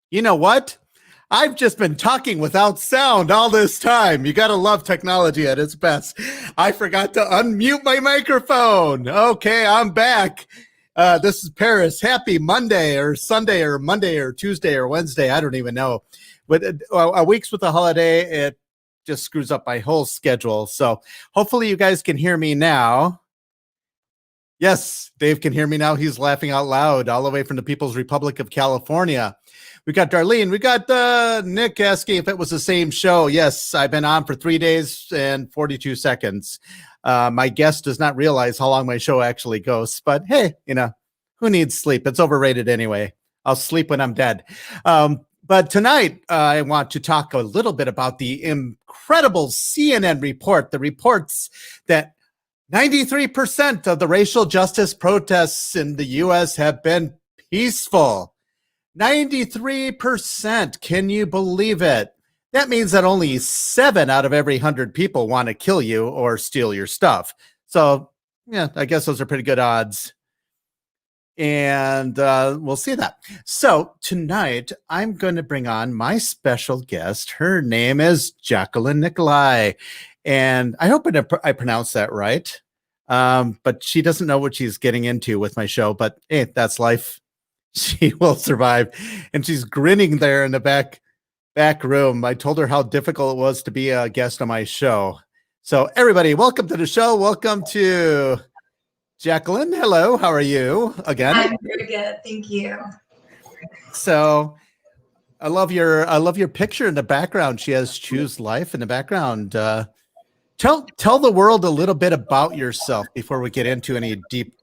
You know what? I've just been talking without sound all this time. You got to love technology at its best. I forgot to unmute my microphone. Okay, I'm back. This is Paris. Happy Monday or Sunday or Monday or Tuesday or Wednesday. I don't even know. But a week's with the holiday, it just screws up my whole schedule. So hopefully you guys can hear me now. Yes, Dave can hear me now. He's laughing out loud all the way from the People's Republic of California. We got Darlene. We got Nick asking if it was the same show. Yes, I've been on for 3 days and 42 seconds. My guest does not realize how long my show actually goes. But hey, who needs sleep? It's overrated anyway. I'll sleep when I'm dead. But tonight, I want to talk a little bit about the incredible CNN report, the reports that 93% of the racial justice protests in the U.S. have been peaceful. 93%. Can you believe it? That means that only 7 out of every 100 people want to kill you or steal your stuff. So, yeah, I guess those are pretty good odds. And we'll see that. So tonight, I'm going to bring on my special guest. Her name is Jacqueline Nicolai. And I hope I pronounced that right. But she doesn't know what she's getting into with my show. But hey, that's life. She will survive. And she's grinning there in the back room. I told her how difficult it was to be a guest on my show. So everybody, welcome to the show. Welcome to Jacqueline. Hello. How are you again? I'm very good. Thank you. So I love your picture in the background. She has Choose Life in the background. Tell the world a little bit about yourself before we get into any deep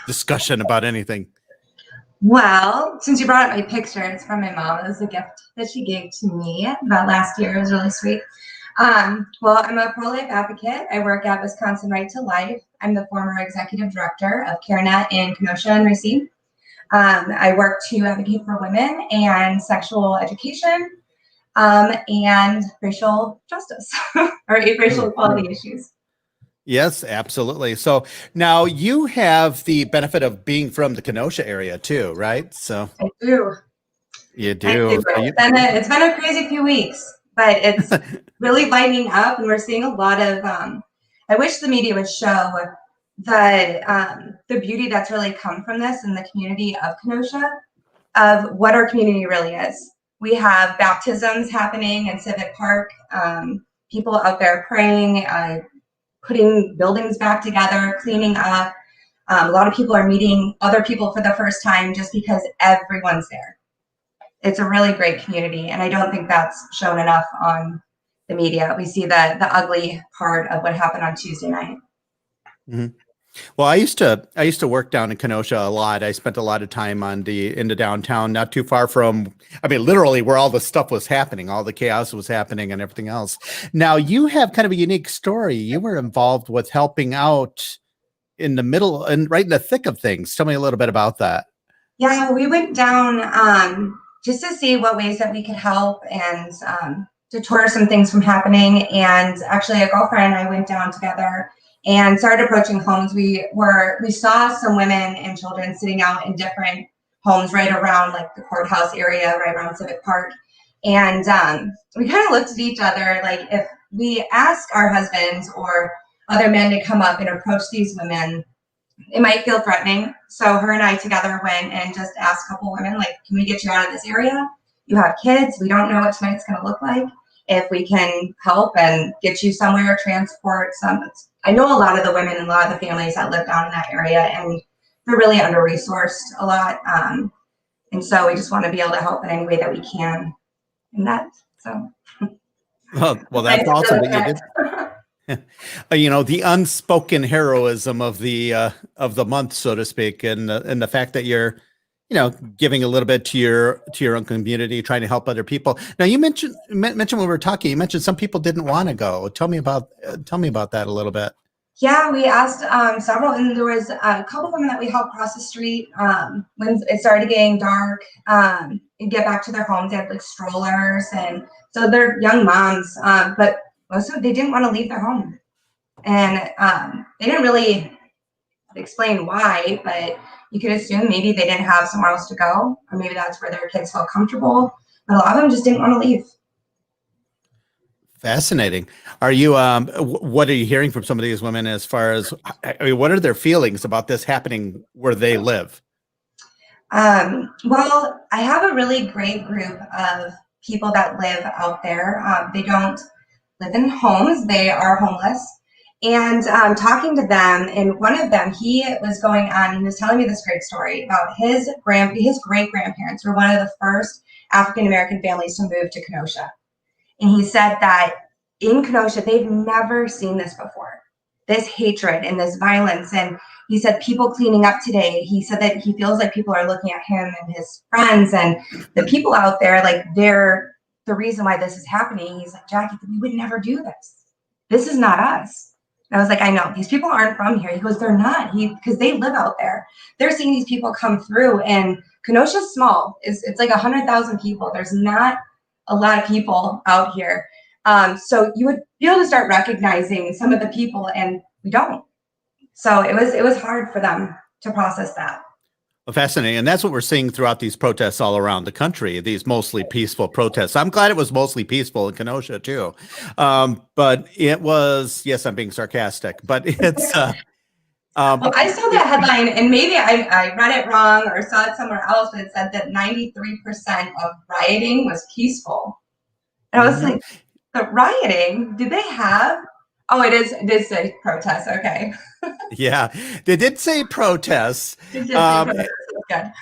discussion about anything. Well, since you brought up my picture, it's from my mom. It was a gift that she gave to me about last year. It was really sweet. Well, I'm a pro-life advocate. I work at Wisconsin Right to Life. I'm the former executive director of CareNet in Kenosha and Riots. I work to advocate for women and sexual education and racial justice or racial equality issues. Yes, absolutely. So now you have the benefit of being from the Kenosha area too, right? So I do. You do. It's been a crazy few weeks, but it's really lightening up, and we're seeing a lot of. I wish the media would show the beauty that's really come from this in the community of Kenosha, of what our community really is. We have baptisms happening in Civic Park. People out there praying. Putting buildings back together, cleaning up. A lot of people are meeting other people for the first time just because everyone's there. It's a really great community, and I don't think that's shown enough on the media. We see the ugly part of what happened on Tuesday night. Mm-hmm. Well, I used to work down in Kenosha a lot. I spent a lot of time into downtown, not too far from, literally where all the stuff was happening, all the chaos was happening and everything else. Now you have kind of a unique story. You were involved with helping out in the middle and right in the thick of things. Tell me a little bit about that. Yeah, we went down just to see what ways that we could help and to deter some things from happening. And actually a girlfriend and I went down together and started approaching homes. We saw some women and children sitting out in different homes right around like the courthouse area, right around Civic Park. And we kind of looked at each other, like if we ask our husbands or other men to come up and approach these women, it might feel threatening. So her and I together went and just asked a couple women, like, can we get you out of this area? You have kids. We don't know what tonight's going to look like. If we can help and get you somewhere, transport some. I know a lot of the women and a lot of the families that live down in that area, and they're really under-resourced a lot. And so we just want to be able to help in any way that we can in that. So. Well, that's awesome that you did. The unspoken heroism of the month, so to speak, and the fact that you're, giving a little bit to your own community, trying to help other people. Now, you mentioned when we were talking, you mentioned some people didn't want to go. Tell me about that a little bit. Yeah, we asked several, and there was a couple of women that we helped cross the street when it started getting dark and get back to their homes. They had like strollers, and so they're young moms, but most of them, they didn't want to leave their home, and they didn't really explain why, but you could assume maybe they didn't have somewhere else to go, or maybe that's where their kids felt comfortable. But a lot of them just didn't want to leave. Fascinating. Are you, what are you hearing from some of these women as far as, I mean, what are their feelings about this happening where they live? Well, I have a really great group of people that live out there. They don't live in homes, they are homeless. And talking to them, and one of them, he was going on, he was telling me this great story about his great grandparents were one of the first African American families to move to Kenosha. And he said that in Kenosha, they've never seen this before, this hatred and this violence. And he said people cleaning up today, he said that he feels like people are looking at him and his friends and the people out there, like they're the reason why this is happening. He's like, Jackie, we would never do this. This is not us. And I was like, I know, these people aren't from here. He goes, they're not. Because they live out there. They're seeing these people come through, and Kenosha's small. It's like 100,000 people. There's not a lot of people out here. So you would be able to start recognizing some of the people, and we don't. So it was hard for them to process that. Well, fascinating. And that's what we're seeing throughout these protests all around the country, these mostly peaceful protests. I'm glad it was mostly peaceful in Kenosha too. But it was, yes, I'm being sarcastic, but it's, well, I saw that headline, and maybe I read it wrong or saw it somewhere else, but it said that 93% of rioting was peaceful. And I was like, the rioting, did they have? Oh, it did say protests. Okay. Yeah, they did say protests. It did say protests. Good.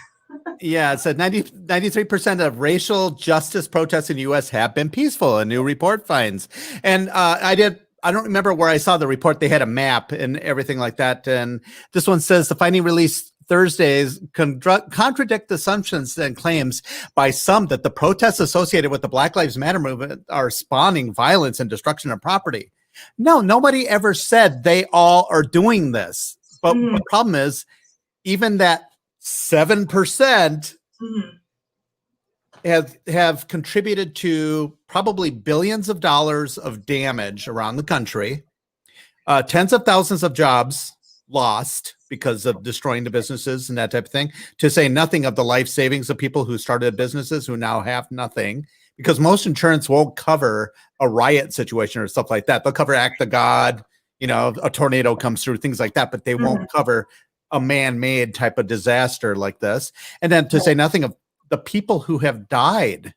Yeah, it said 93% of racial justice protests in the U.S. have been peaceful, a new report finds. And I don't remember where I saw the report. They had a map and everything like that. And this one says the finding released Thursdays contradict assumptions and claims by some that the protests associated with the Black Lives Matter movement are spawning violence and destruction of property. No, nobody ever said they all are doing this. But the problem is, even that 7% have contributed to probably billions of dollars of damage around the country, tens of thousands of jobs lost because of destroying the businesses and that type of thing, to say nothing of the life savings of people who started businesses who now have nothing, because most insurance won't cover a riot situation or stuff like that. They'll cover act of God, you know, a tornado comes through, things like that, but they won't cover a man-made type of disaster like this. And then to say nothing of the people who have died.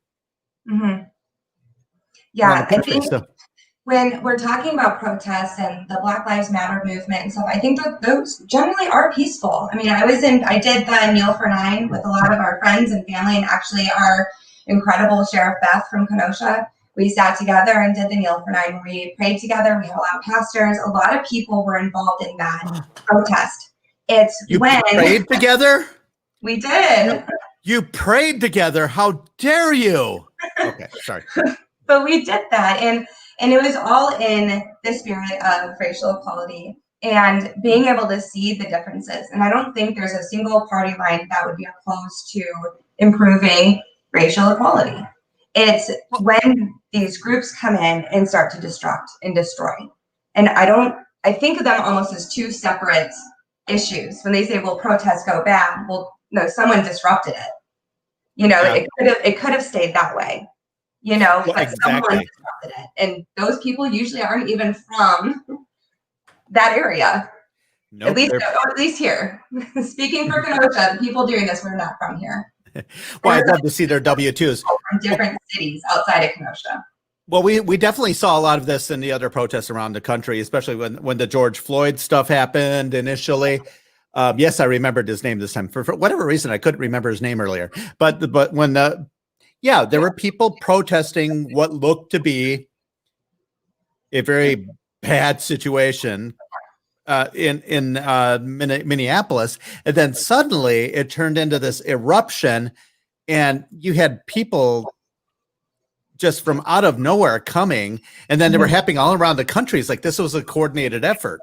Yeah, I think when we're talking about protests and the Black Lives Matter movement and stuff, I think that those generally are peaceful. I mean, I did the Kneel for 9 with a lot of our friends and family, and actually our incredible Sheriff Beth from Kenosha. We sat together and did the Kneel for 9. We prayed together. We had a lot of pastors. A lot of people were involved in that protest. You prayed together? We did. You prayed together. How dare you? Okay, sorry. But we did that, and it was all in the spirit of racial equality and being able to see the differences. And I don't think there's a single party line that would be opposed to improving racial equality. It's when these groups come in and start to destruct and destroy. And I think of them almost as two separate issues. When they say, well, protests go bad, well, no, someone disrupted it. You know, it could have stayed that way. You know, but someone disrupted it. And those people usually aren't even from that area. Nope, at least here. Speaking for Kenosha, the people doing this were not from here. Well, I'd love to see their W-2s. From different cities outside of Kenosha. Well, we definitely saw a lot of this in the other protests around the country, especially when the George Floyd stuff happened initially. Yes, I remembered his name this time. For whatever reason, I couldn't remember his name earlier. But when there were people protesting what looked to be a very bad situation in Minneapolis, and then suddenly it turned into this eruption, and you had people just from out of nowhere coming, and then they were happening all around the country. It's like this was a coordinated effort.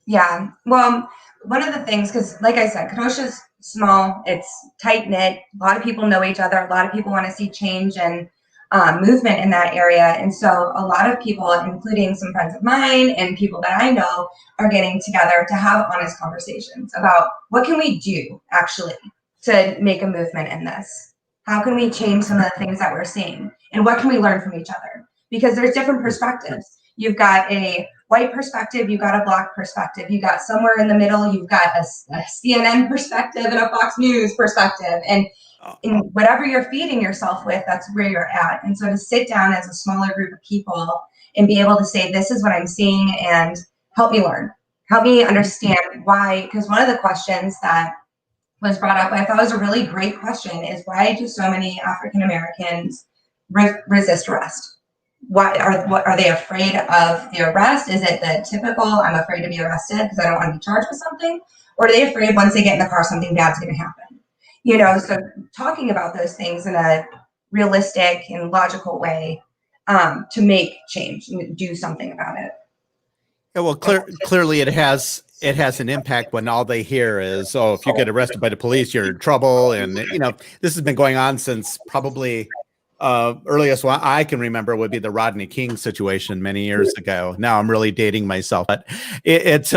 Yeah. Well, one of the things, because like I said, Kenosha's small, it's tight knit. A lot of people know each other. A lot of people want to see change, and movement in that area. And so a lot of people, including some friends of mine and people that I know, are getting together to have honest conversations about what can we do actually to make a movement in this? How can we change some of the things that we're seeing? And what can we learn from each other? Because there's different perspectives. You've got a white perspective, you've got a black perspective, you've got somewhere in the middle, you've got a CNN perspective and a Fox News perspective. And in whatever you're feeding yourself with, that's where you're at. And so to sit down as a smaller group of people and be able to say, this is what I'm seeing, and help me learn, help me understand why. Because one of the questions that was brought up, I thought was a really great question, is why do so many African Americans resist arrest? Why are they afraid of the arrest? Is it the typical, I'm afraid to be arrested because I don't want to be charged with something? Or are they afraid once they get in the car, something bad's going to happen? You know, so talking about those things in a realistic and logical way to make change and do something about it. Yeah, well, clearly it has an impact when all they hear is, oh, if you get arrested by the police, you're in trouble. And, you know, this has been going on since probably earliest one I can remember would be the Rodney King situation many years ago. Now I'm really dating myself, but it's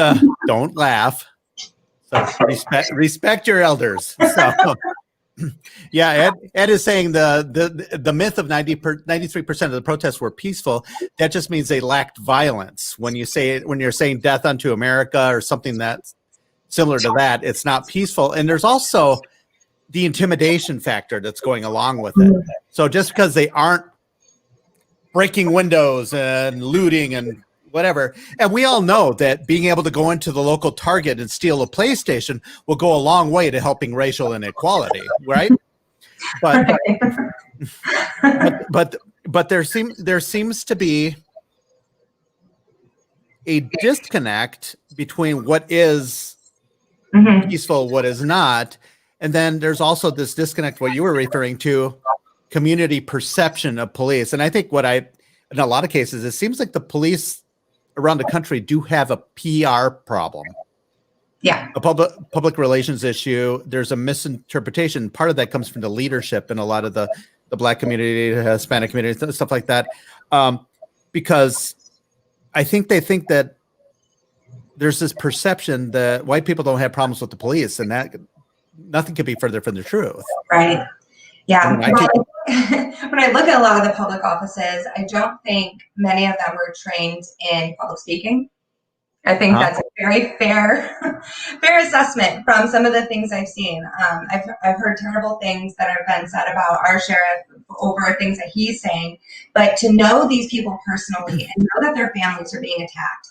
don't laugh. So respect your elders. So yeah, Ed is saying the myth of 93% of the protests were peaceful. That just means they lacked violence. When you're saying death unto America or something that's similar to that, it's not peaceful. And there's also the intimidation factor that's going along with it. So just because they aren't breaking windows and looting and whatever, and we all know that being able to go into the local Target and steal a PlayStation will go a long way to helping racial inequality, right? But but there seems to be a disconnect between what is peaceful, what is not. And then there's also this disconnect, what you were referring to, community perception of police. And I think in a lot of cases, it seems like the police around the country do have a PR problem. Yeah. A public relations issue. There's a misinterpretation. Part of that comes from the leadership in a lot of the Black community, the Hispanic community, stuff like that. Because I think they think that there's this perception that white people don't have problems with the police, and that nothing could be further from the truth. Right. Yeah. When I look at a lot of the public offices, I don't think many of them were trained in public speaking. I think that's a very fair assessment from some of the things I've seen. I've heard terrible things that have been said about our sheriff over things that he's saying, but to know these people personally and know that their families are being attacked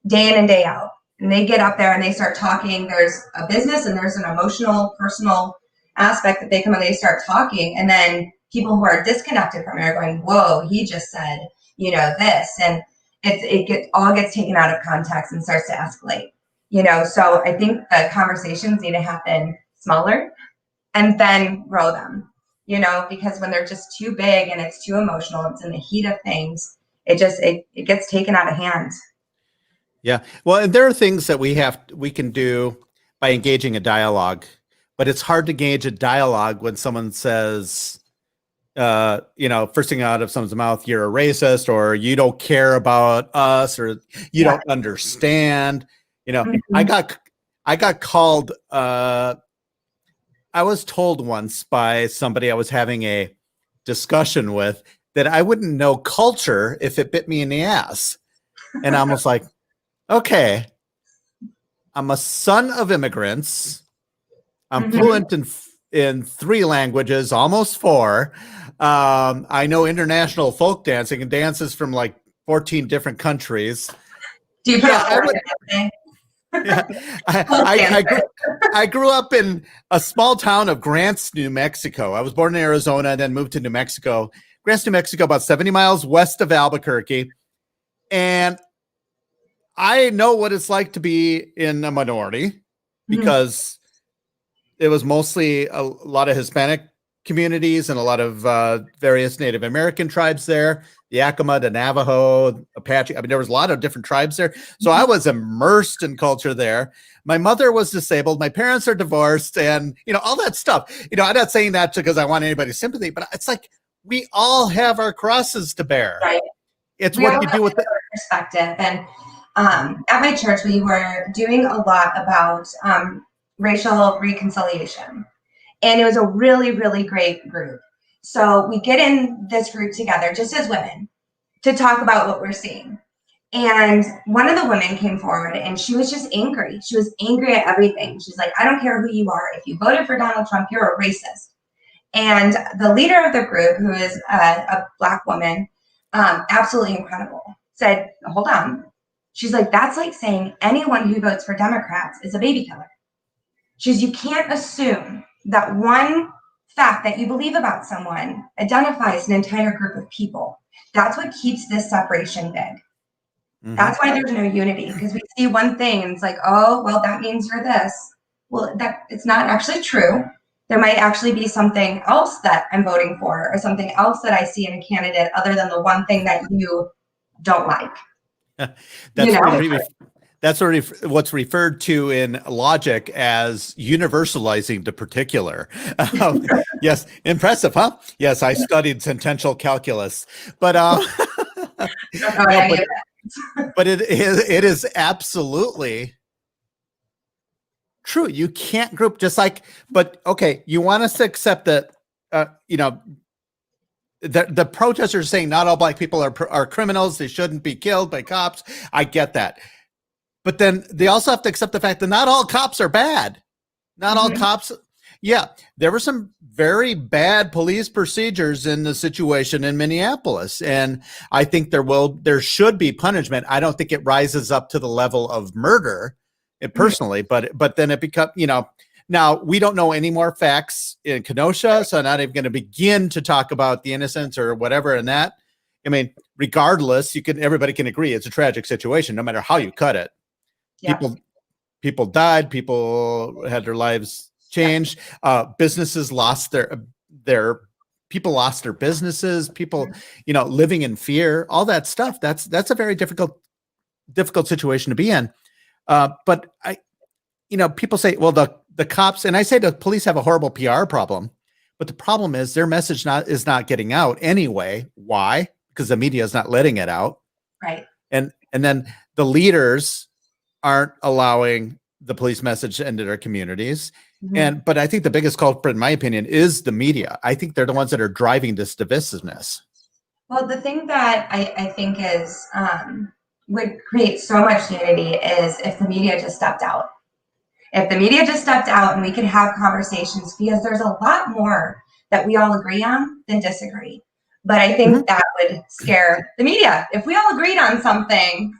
day in and day out, and they get up there and they start talking, there's a business and there's an emotional, personal aspect that they come and they start talking, and then people who are disconnected from it are going, whoa, he just said, you know, this, and it all gets taken out of context and starts to escalate, you know. So I think the conversations need to happen smaller and then grow them, you know, because when they're just too big and it's too emotional, it's in the heat of things, it gets taken out of hand. Yeah. Well, and there are things that we can do by engaging a dialogue, but it's hard to gauge a dialogue when someone says, you know, first thing out of someone's mouth, you're a racist, or you don't care about us, or you don't understand. You know, I got called, I was told once by somebody I was having a discussion with that I wouldn't know culture if it bit me in the ass. And I was like, okay, I'm a son of immigrants. I'm fluent in 3 languages, almost 4. I know international folk dancing and dances from like 14 different countries. Do you I grew up in a small town of Grants, New Mexico. I was born in Arizona and then moved to New Mexico. Grants, New Mexico, about 70 miles west of Albuquerque. And I know what it's like to be in a minority because it was mostly a lot of Hispanic communities and a lot of various Native American tribes there, the Yakima, the Navajo, Apache. I mean, there was a lot of different tribes there. So I was immersed in culture there. My mother was disabled. My parents are divorced, and, you know, all that stuff. You know, I'm not saying that because I want anybody's sympathy, but it's like, we all have our crosses to bear. Right. It's We what all you have do with a different perspective. And at my church, we were doing a lot about racial reconciliation. And it was a really, really great group. So we get in this group together, just as women, to talk about what we're seeing. And one of the women came forward and she was just angry. She was angry at everything. She's like, I don't care who you are. If you voted for Donald Trump, you're a racist. And the leader of the group, who is a Black woman, absolutely incredible, said, hold on. She's like, that's like saying anyone who votes for Democrats is a baby killer. She's, you can't assume that one fact that you believe about someone identifies an entire group of people. That's what keeps this separation big. Mm-hmm. That's why there's no unity, because we see one thing and it's like, oh, well, that means you're this. Well, that it's not actually true. There might actually be something else that I'm voting for, or something else that I see in a candidate other than the one thing that you don't like. That's what's referred to in logic as universalizing the particular. Yes, impressive, huh? Yes, I studied sentential calculus, but but it is absolutely true. You can't group just like, but okay, you want us to accept that, the protesters are saying not all Black people are criminals. They shouldn't be killed by cops. I get that. But then they also have to accept the fact that not all cops are bad. Not all cops. Yeah, there were some very bad police procedures in the situation in Minneapolis. And I think there should be punishment. I don't think it rises up to the level of murder personally, but then it becomes, now we don't know any more facts in Kenosha. So I'm not even going to begin to talk about the innocence or whatever in that. I mean, regardless, everybody can agree it's a tragic situation, no matter how you cut it. Yeah. People died. People had their lives changed. Businesses lost their people lost their businesses. People, living in fear. All that stuff. That's a very difficult situation to be in. But people say, well, the cops, and I say the police have a horrible PR problem. But the problem is their message is not getting out anyway. Why? Because the media is not letting it out. Right. And then the leaders aren't allowing the police message into their communities. But I think the biggest culprit, in my opinion, is the media. I think they're the ones that are driving this divisiveness. Well, the thing that I think is would create so much unity is if the media just stepped out. If the media just stepped out and we could have conversations, because there's a lot more that we all agree on than disagree. But I think that would scare the media. If we all agreed on something,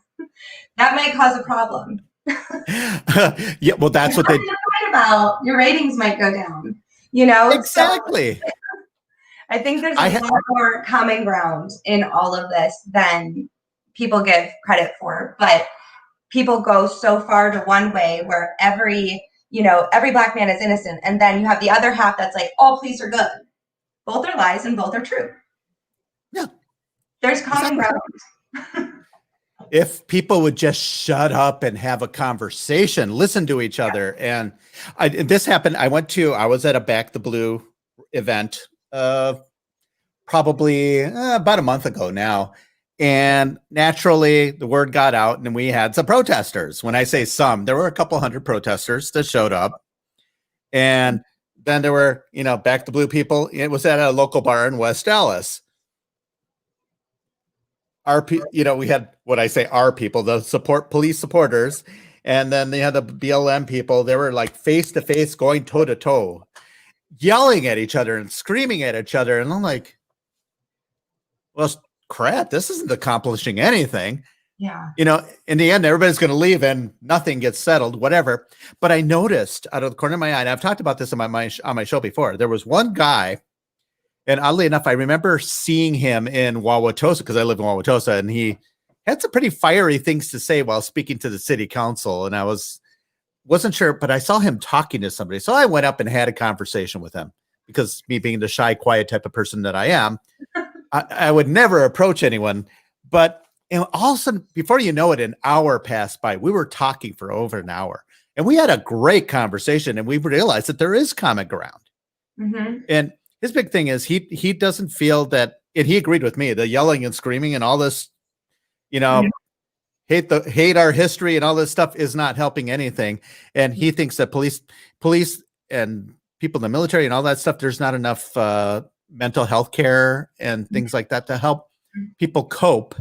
that might cause a problem. Yeah, well, that's what they fight about. Your ratings might go down. Exactly. So I think there's a lot more common ground in all of this than people give credit for. But people go so far to one way where every Black man is innocent, and then you have the other half that's like, all police are good. Both are lies and both are true. Yeah, there's common ground. If people would just shut up and have a conversation, listen to each other. And this happened. I was at a Back the Blue event, probably about a month ago now. And naturally the word got out and we had some protesters. When I say some, there were a couple hundred protesters that showed up. And then there were, Back the Blue people. It was at a local bar in West Dallas. We had what I say our people, the police supporters, and then they had the BLM people. They were like face to face, going toe to toe, yelling at each other and screaming at each other. And I'm like, well, crap, this isn't accomplishing anything. Yeah. In the end, everybody's going to leave and nothing gets settled, whatever. But I noticed out of the corner of my eye, and I've talked about this on my show before, there was one guy. And oddly enough, I remember seeing him in Wauwatosa because I live in Wauwatosa, and he had some pretty fiery things to say while speaking to the city council. And I wasn't sure, but I saw him talking to somebody. So I went up and had a conversation with him because me being the shy, quiet type of person that I am, I would never approach anyone. But all of a sudden, before you know it, an hour passed by. We were talking for over an hour, and we had a great conversation, and we realized that there is common ground. And his big thing is he doesn't feel that, and he agreed with me, the yelling and screaming and all this, you know, hate our history and all this stuff is not helping anything. And he thinks that police and people in the military and all that stuff, there's not enough mental health care and things like that to help people cope.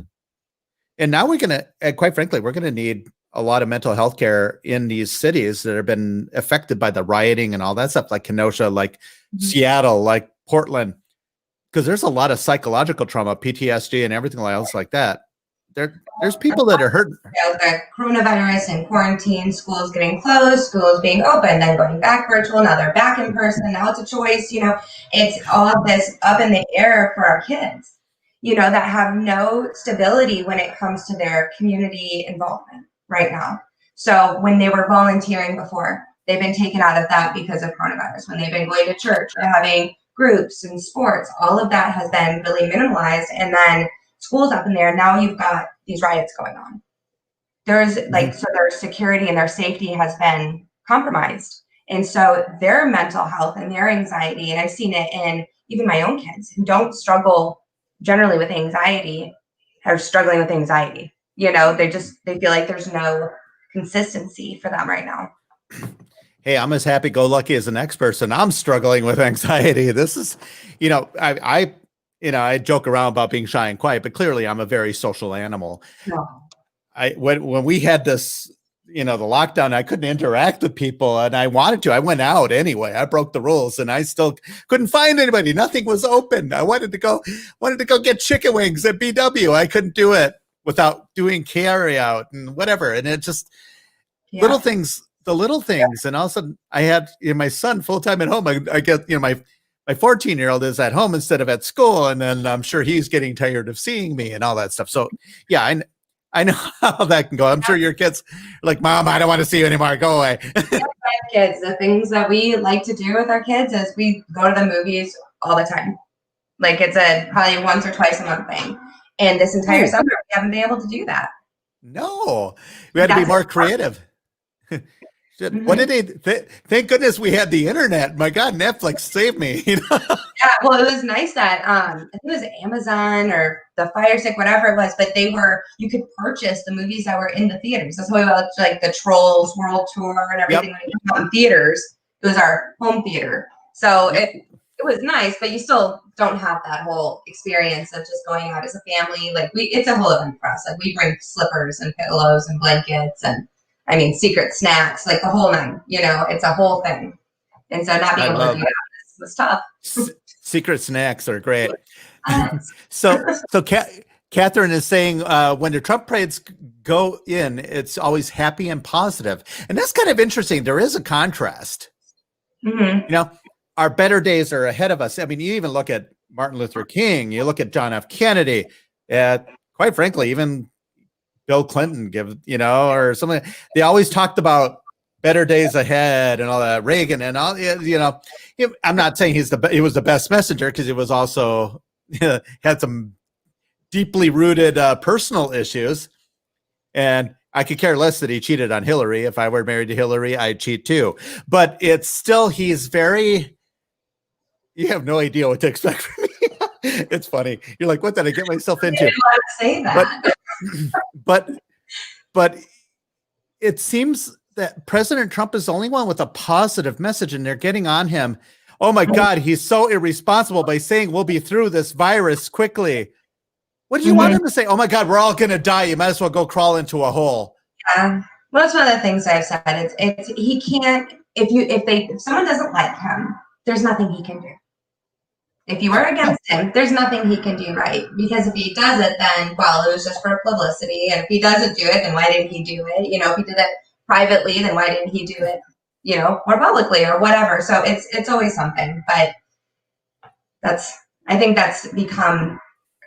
And now we're going to, quite frankly, we're going to need a lot of mental health care in these cities that have been affected by the rioting and all that stuff, like Kenosha, like Seattle, like Portland, because there's a lot of psychological trauma, PTSD and everything else like that. There's people that are hurt. The coronavirus and quarantine, schools getting closed, schools being open, then going back virtual, now they're back in person, now it's a choice, it's all of this up in the air for our kids, that have no stability when it comes to their community involvement right now. So when they were volunteering before, they've been taken out of that because of coronavirus. When they've been going to church or having groups and sports, all of that has been really minimalized. And then school's up in there. Now you've got these riots going on. There's so their security and their safety has been compromised. And so their mental health and their anxiety, and I've seen it in even my own kids who don't struggle generally with anxiety, are struggling with anxiety. They feel like there's no consistency for them right now. Hey, I'm as happy-go-lucky as the next person. I'm struggling with anxiety. This is, I joke around about being shy and quiet, but clearly I'm a very social animal. No. When we had this, the lockdown, I couldn't interact with people, and I wanted to. I went out anyway. I broke the rules, and I still couldn't find anybody. Nothing was open. I wanted to go get chicken wings at BW. I couldn't do it without doing carry out and whatever. And it just little things. And all of a sudden I had my son full time at home. I get, my 14-year-old is at home instead of at school. And then I'm sure he's getting tired of seeing me and all that stuff. So yeah, I know how that can go. I'm sure your kids are like, Mom, I don't want to see you anymore. Go away. Kids, the things that we like to do with our kids is we go to the movies all the time. Like it's probably once or twice a month thing. And this entire summer, we haven't been able to do that. No, we had to be more creative. What did thank goodness we had the internet. My God, Netflix saved me. Yeah, well, it was nice that I think it was Amazon or the Fire Stick, whatever it was, but you could purchase the movies that were in the theaters. That's why we watched like the Trolls World Tour and everything when it came out in theaters. It was our home theater. So it was nice, but you still don't have that whole experience of just going out as a family. Like it's a whole event for us. Like we bring slippers and pillows and blankets and secret snacks, like the whole nine, it's a whole thing. And so not being able to do that was tough. Secret snacks are great. So Catherine is saying when the Trump parades go in, it's always happy and positive. And that's kind of interesting. There is a contrast. Mm-hmm. Our better days are ahead of us. I mean, you even look at Martin Luther King, you look at John F. Kennedy, quite frankly, even Bill Clinton or something. They always talked about better days ahead and all that. Reagan and all, I'm not saying he was the best messenger because he was also had some deeply rooted personal issues. And I could care less that he cheated on Hillary. If I were married to Hillary, I'd cheat too. But it's still, you have no idea what to expect from me. It's funny. You're like, what did I get myself into? I didn't want to say that. But it seems that President Trump is the only one with a positive message, and they're getting on him. Oh my God, he's so irresponsible by saying we'll be through this virus quickly. What do you want him to say? Oh my God, we're all going to die. You might as well go crawl into a hole. Yeah. Well, that's one of the things I've said. It's he can't, if someone doesn't like him, there's nothing he can do. If you are against him, there's nothing he can do right. Because if he does it, then, well, it was just for publicity. And if he doesn't do it, then why didn't he do it? If he did it privately, then why didn't he do it, more publicly or whatever? So it's always something. But I think that's become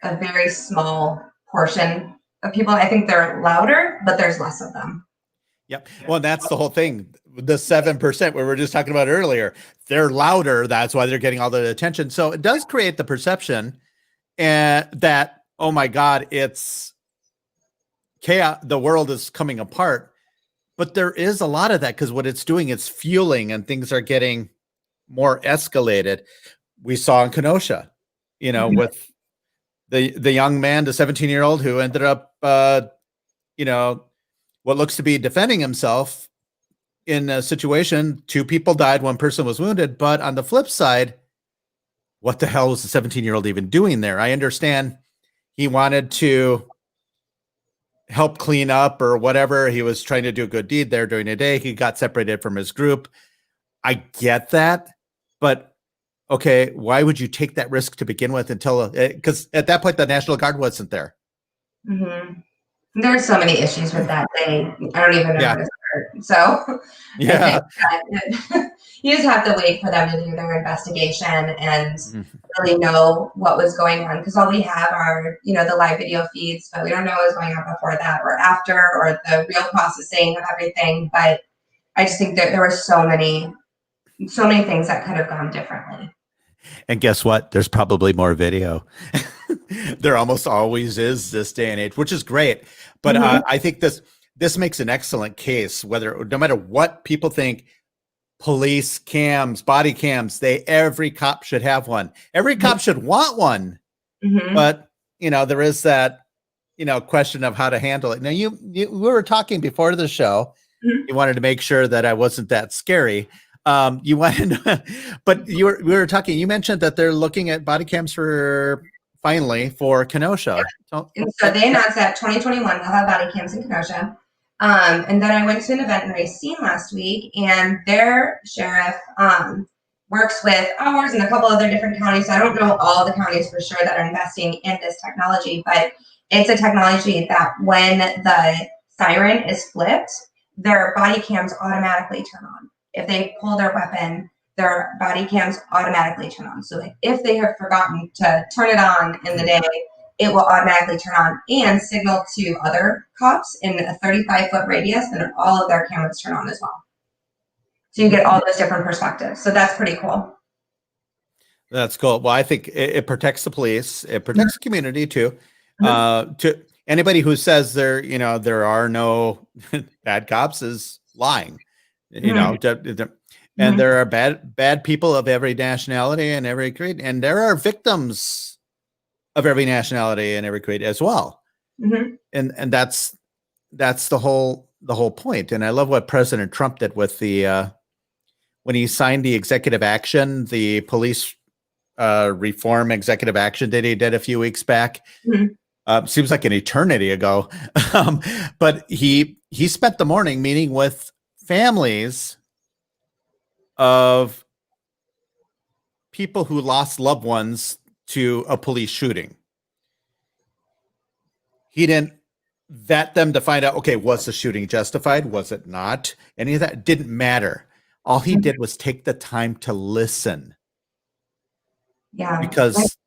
a very small portion of people. I think they're louder, but there's less of them. Yep. Well, that's the whole thing. The 7% we were just talking about earlier, they're louder. That's why they're getting all the attention. So it does create the perception that, oh my God, it's chaos. The world is coming apart. But there is a lot of that because what it's doing, it's fueling and things are getting more escalated. we saw in Kenosha, with the young man, the 17-year-old who ended up, what looks to be defending himself in a situation. 2 people died, 1 person was wounded. But on the flip side, what the hell was the 17-year-old even doing there? I understand he wanted to help clean up or whatever. He was trying to do a good deed there during the day. He got separated from his group. I get that, but okay, why would you take that risk to begin with until, because at that point, the National Guard wasn't there. Mm-hmm. There's so many issues with that thing. I don't even know Yeah. how to start. So Yeah. I think that you just have to wait for them to do their investigation and Mhm. really know what was going on. Because all we have are, the live video feeds, but we don't know what was going on before that or after or the real processing of everything. But I just think that there were so many things that could have gone differently. And guess what? There's probably more video. There almost always is this day and age, which is great. But I think this makes an excellent case, no matter what people think, police cams, body cams, every cop should have one. Every cop should want one. But, there is that, question of how to handle it. Now, we were talking before the show. You wanted to make sure that I wasn't that scary. You wanted, but we were talking, you mentioned that they're looking at body cams for Kenosha. And so they announced that 2021 we'll have body cams in Kenosha. And then I went to an event in Racine last week, and their sheriff works with ours and a couple other different counties. So I don't know all the counties for sure that are investing in this technology, but it's a technology that when the siren is flipped, their body cams automatically turn on. If they pull their weapon, their body cams automatically turn on. So if they have forgotten to turn it on in the day, it will automatically turn on and signal to other cops in a 35-foot radius, and all of their cameras turn on as well. So you get all those different perspectives. So that's pretty cool. That's cool. Well, I think it protects the police. It protects the community too. To anybody who says there are no bad cops is lying. And there are bad people of every nationality and every creed, and there are victims of every nationality and every creed as well. And that's the whole point. And I love what President Trump did with when he signed the executive action, the police reform executive action that he did a few weeks back. Seems like an eternity ago. But he spent the morning meeting with families of people who lost loved ones to a police shooting. He didn't vet them to find out, okay, was the shooting justified? Was it not? Any of that didn't matter. All he did was take the time to listen. Yeah.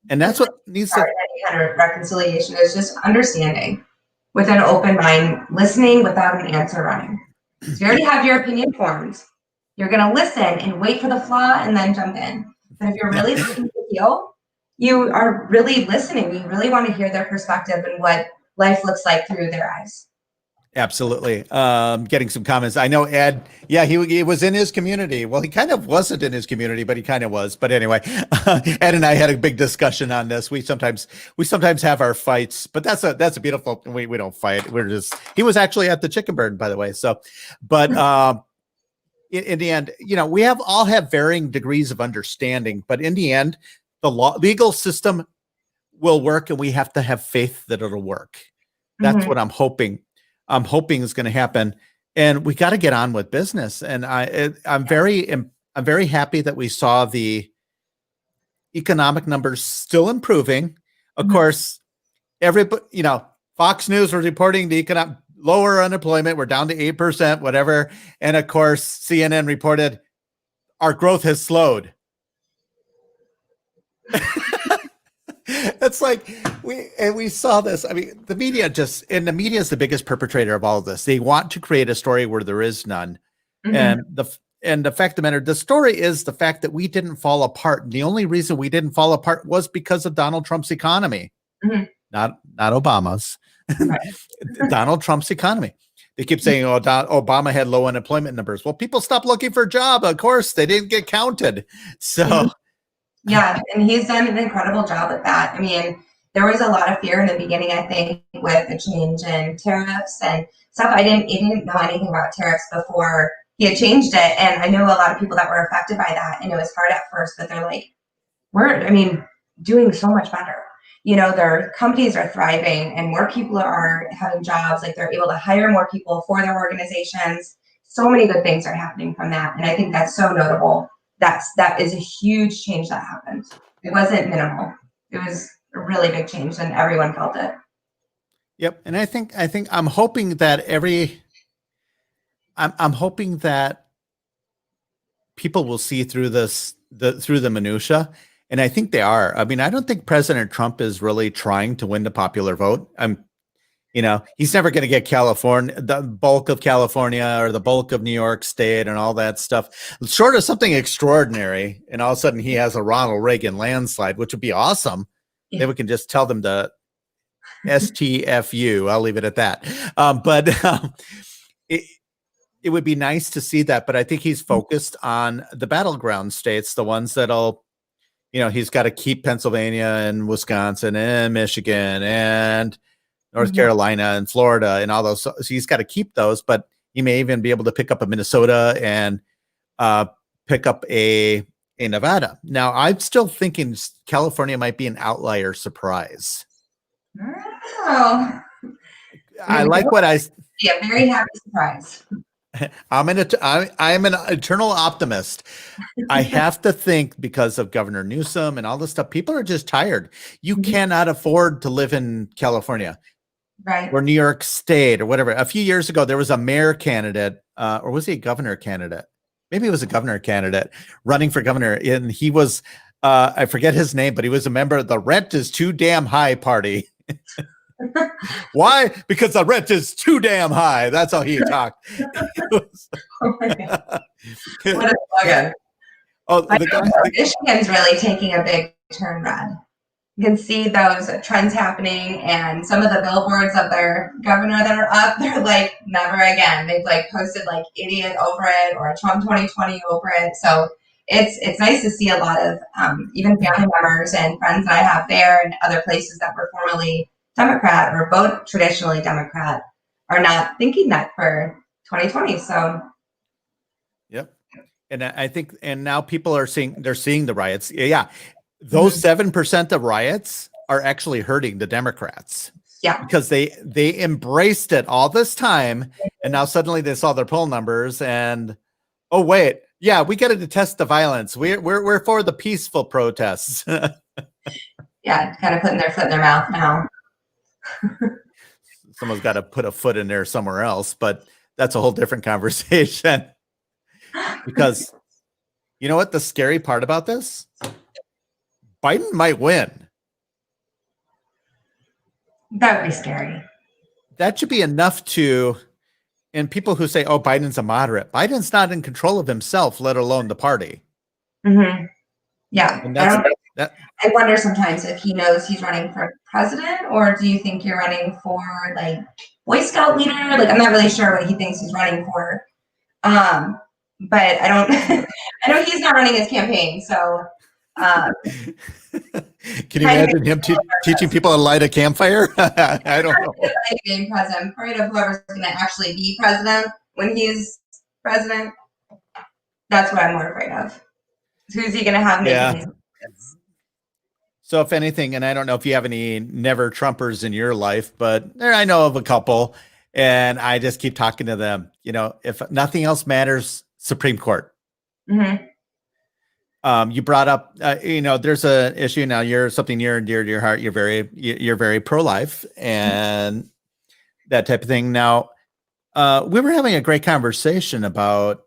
And that's what needs to any kind of reconciliation is just understanding with an open mind, listening without an answer running. So you already have your opinion formed. You're going to listen and wait for the flaw and then jump in. But if you're really looking to heal, you are really listening. You really want to hear their perspective and what life looks like through their eyes. Absolutely. Getting some comments. I know Ed, he was in his community. Well, he kind of wasn't in his community, but he kind of was. But anyway, Ed and I had a big discussion on this. We sometimes have our fights, but that's a beautiful, we don't fight. He was actually at the chicken burn, by the way. So, but in the end, we all have varying degrees of understanding, but in the end, the legal system will work, and we have to have faith that it'll work. That's what I'm hoping. I'm hoping is going to happen, and we got to get on with business. And I'm very happy that we saw the economic numbers still improving. Of course, everybody, Fox News was reporting the lower unemployment. We're down to 8%, whatever. And of course, CNN reported our growth has slowed. It's like we saw this. I mean, the media is the biggest perpetrator of all of this. They want to create a story where there is none. And the fact of the matter, the story is the fact that we didn't fall apart. And the only reason we didn't fall apart was because of Donald Trump's economy, not Obama's. Right. Donald Trump's economy. They keep saying, "Oh, Obama had low unemployment numbers." Well, people stopped looking for a job. Of course, they didn't get counted. So Yeah, and he's done an incredible job with that. I mean, there was a lot of fear in the beginning, I think, with the change in tariffs and stuff. He didn't know anything about tariffs before he had changed it. And I know a lot of people that were affected by that. And it was hard at first, but they're like, I mean, doing so much better. Their companies are thriving and more people are having jobs. Like they're able to hire more people for their organizations. So many good things are happening from that. And I think that's so notable. That is a huge change that happened. It wasn't minimal. It was a really big change and everyone felt it. Yep. And I think I'm hoping that I'm hoping that people will see through through the minutia. And I think they are. I mean, I don't think President Trump is really trying to win the popular vote. He's never going to get California, the bulk of California or the bulk of New York State and all that stuff, short of something extraordinary. And all of a sudden he has a Ronald Reagan landslide, which would be awesome. Yeah. Then we can just tell them to STFU. I'll leave it at that. But it would be nice to see that. But I think he's focused on the battleground states, the ones that'll, he's got to keep Pennsylvania and Wisconsin and Michigan and North Carolina and Florida and all those. So he's got to keep those, but he may even be able to pick up a Minnesota and pick up a Nevada. Now, I'm still thinking California might be an outlier surprise. Oh, I like what I. Yeah, very happy surprise. I'm an eternal optimist. I have to think because of Governor Newsom and all this stuff, people are just tired. You cannot afford to live in California, right? Or New York State or whatever. A few years ago, there was a mayor candidate, or was he a governor candidate? Maybe it was a governor candidate running for governor, and he was, I forget his name, but he was a member of the Rent is Too Damn High party. Why? Because the rent is too damn high. That's how he talked. Oh my God. What a slogan. Oh, Michigan's really taking a big turn red. You can see those trends happening, and some of the billboards of their governor that are up, they're like, never again. They've like posted like idiot over it or Trump 2020 over it. So it's nice to see a lot of even family members and friends that I have there and other places that were formerly Democrat or vote traditionally Democrat are not thinking that for 2020. So, yep. And I think, and now people are seeing the riots. Yeah. Those 7% of riots are actually hurting the Democrats. Yeah. Because they embraced it all this time. And now suddenly they saw their poll numbers and, oh, wait. Yeah, we got to detest the violence. We're for the peaceful protests. Yeah. Kind of putting their foot in their mouth now. Someone's got to put a foot in there somewhere else, but that's a whole different conversation. Because you know what the scary part about this? Biden might win. That would be scary. That should be enough to, and people who say, oh, Biden's a moderate. Biden's not in control of himself, let alone the party. Mm-hmm. Yeah. And I wonder sometimes if he knows he's running for president, or do you think you're running for like Boy Scout leader? Like, I'm not really sure what he thinks he's running for. But I don't, I know he's not running his campaign. So, can you imagine him teaching people how to light a campfire? I don't know. Being president, I'm afraid of whoever's going to actually be president when he's president. That's what I'm more afraid of. Who's he going to have making these? So if anything, and I don't know if you have any never Trumpers in your life, but I know of a couple, and I just keep talking to them. If nothing else matters, Supreme Court. Mm-hmm. You brought up, there's an issue now. You're something near and dear to your heart. You're very pro-life and that type of thing. Now, we were having a great conversation about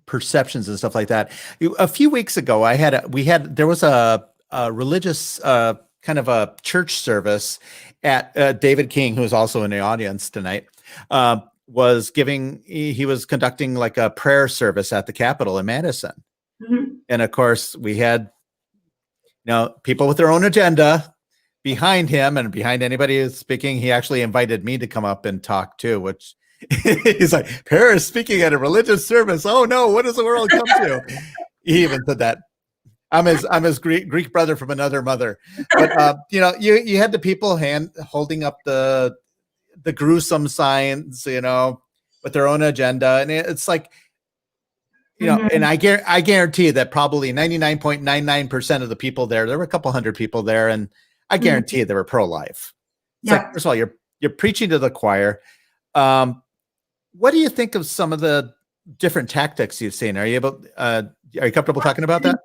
perceptions and stuff like that. A few weeks ago, there was a religious kind of a church service at David King, who's also in the audience tonight, he was conducting like a prayer service at the Capitol in Madison. Mm-hmm. And of course we had, people with their own agenda behind him and behind anybody who's speaking. He actually invited me to come up and talk too, which he's like, Paris speaking at a religious service. Oh no, what does the world come to? He even said that. I'm his Greek brother from another mother. But you had the people holding up the gruesome signs, with their own agenda, and it's like, and I guarantee that probably 99.99% of the people there were a couple hundred people there, and I guarantee they were pro-life. It's like, first of all, you're preaching to the choir. What do you think of some of the different tactics you've seen? Are you comfortable talking about that?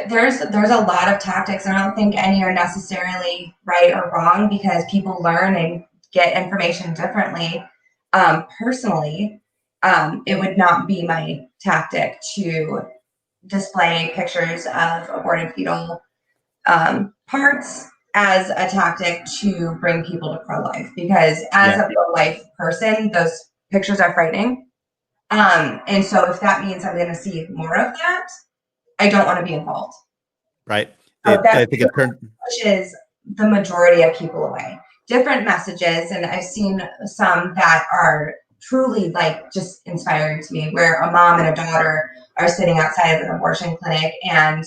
There's a lot of tactics. I don't think any are necessarily right or wrong because people learn and get information differently. Personally, it would not be my tactic to display pictures of aborted fetal parts as a tactic to bring people to pro-life, because as a pro-life person, those pictures are frightening. And so if that means I'm going to see more of that, I don't want to be involved. Right. So I think it pushes the majority of people away. Different messages, and I've seen some that are truly like just inspiring to me, where a mom and a daughter are sitting outside of an abortion clinic, and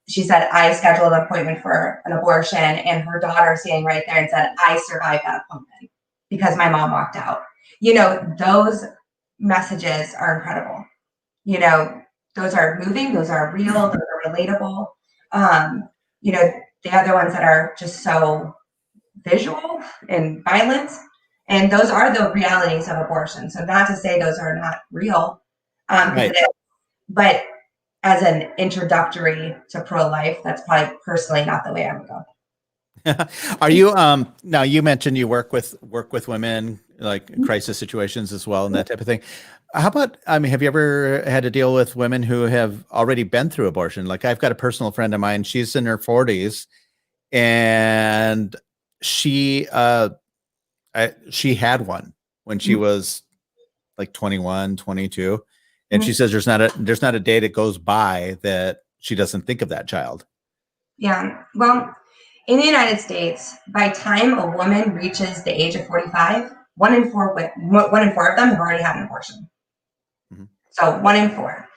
she said, I scheduled an appointment for an abortion, and her daughter standing right there and said, I survived that appointment because my mom walked out. Those messages are incredible. Those are moving, those are real, those are relatable. The other ones that are just so visual and violent, and those are the realities of abortion. So not to say those are not real, right. But as an introductory to pro-life, that's probably personally not the way I would go. Are you now you mentioned you work with women, like crisis situations as well, and that type of thing. How about, have you ever had to deal with women who have already been through abortion? Like, I've got a personal friend of mine, she's in her 40s, and she had one when she was like 21, 22. And she says there's not a day that goes by that she doesn't think of that child. Yeah. Well, in the United States, by time a woman reaches the age of 45, 1 in 4 of them have already had an abortion. So 1 in 4,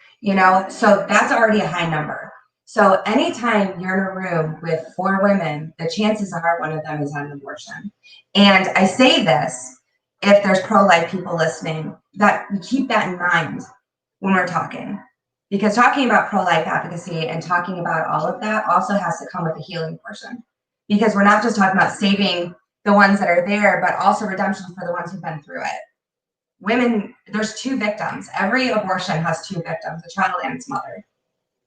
so that's already a high number. So anytime you're in a room with 4 women, the chances are one of them has had an abortion. And I say this, if there's pro-life people listening, that we keep that in mind when we're talking. Because talking about pro-life advocacy and talking about all of that also has to come with a healing portion. Because we're not just talking about saving the ones that are there, but also redemption for the ones who've been through it. Women, there's 2 victims. Every abortion has 2 victims, a child and its mother.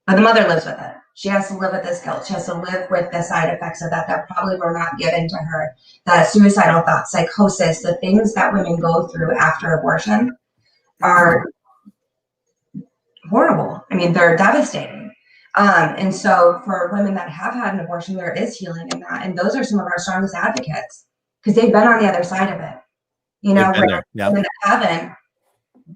But the mother lives with it. She has to live with this guilt. She has to live with the side effects of that probably were not given to her. The suicidal thoughts, psychosis, the things that women go through after abortion are horrible. They're devastating. And so for women that have had an abortion, there is healing in that. And those are some of our strongest advocates because they've been on the other side of it. Women that haven't,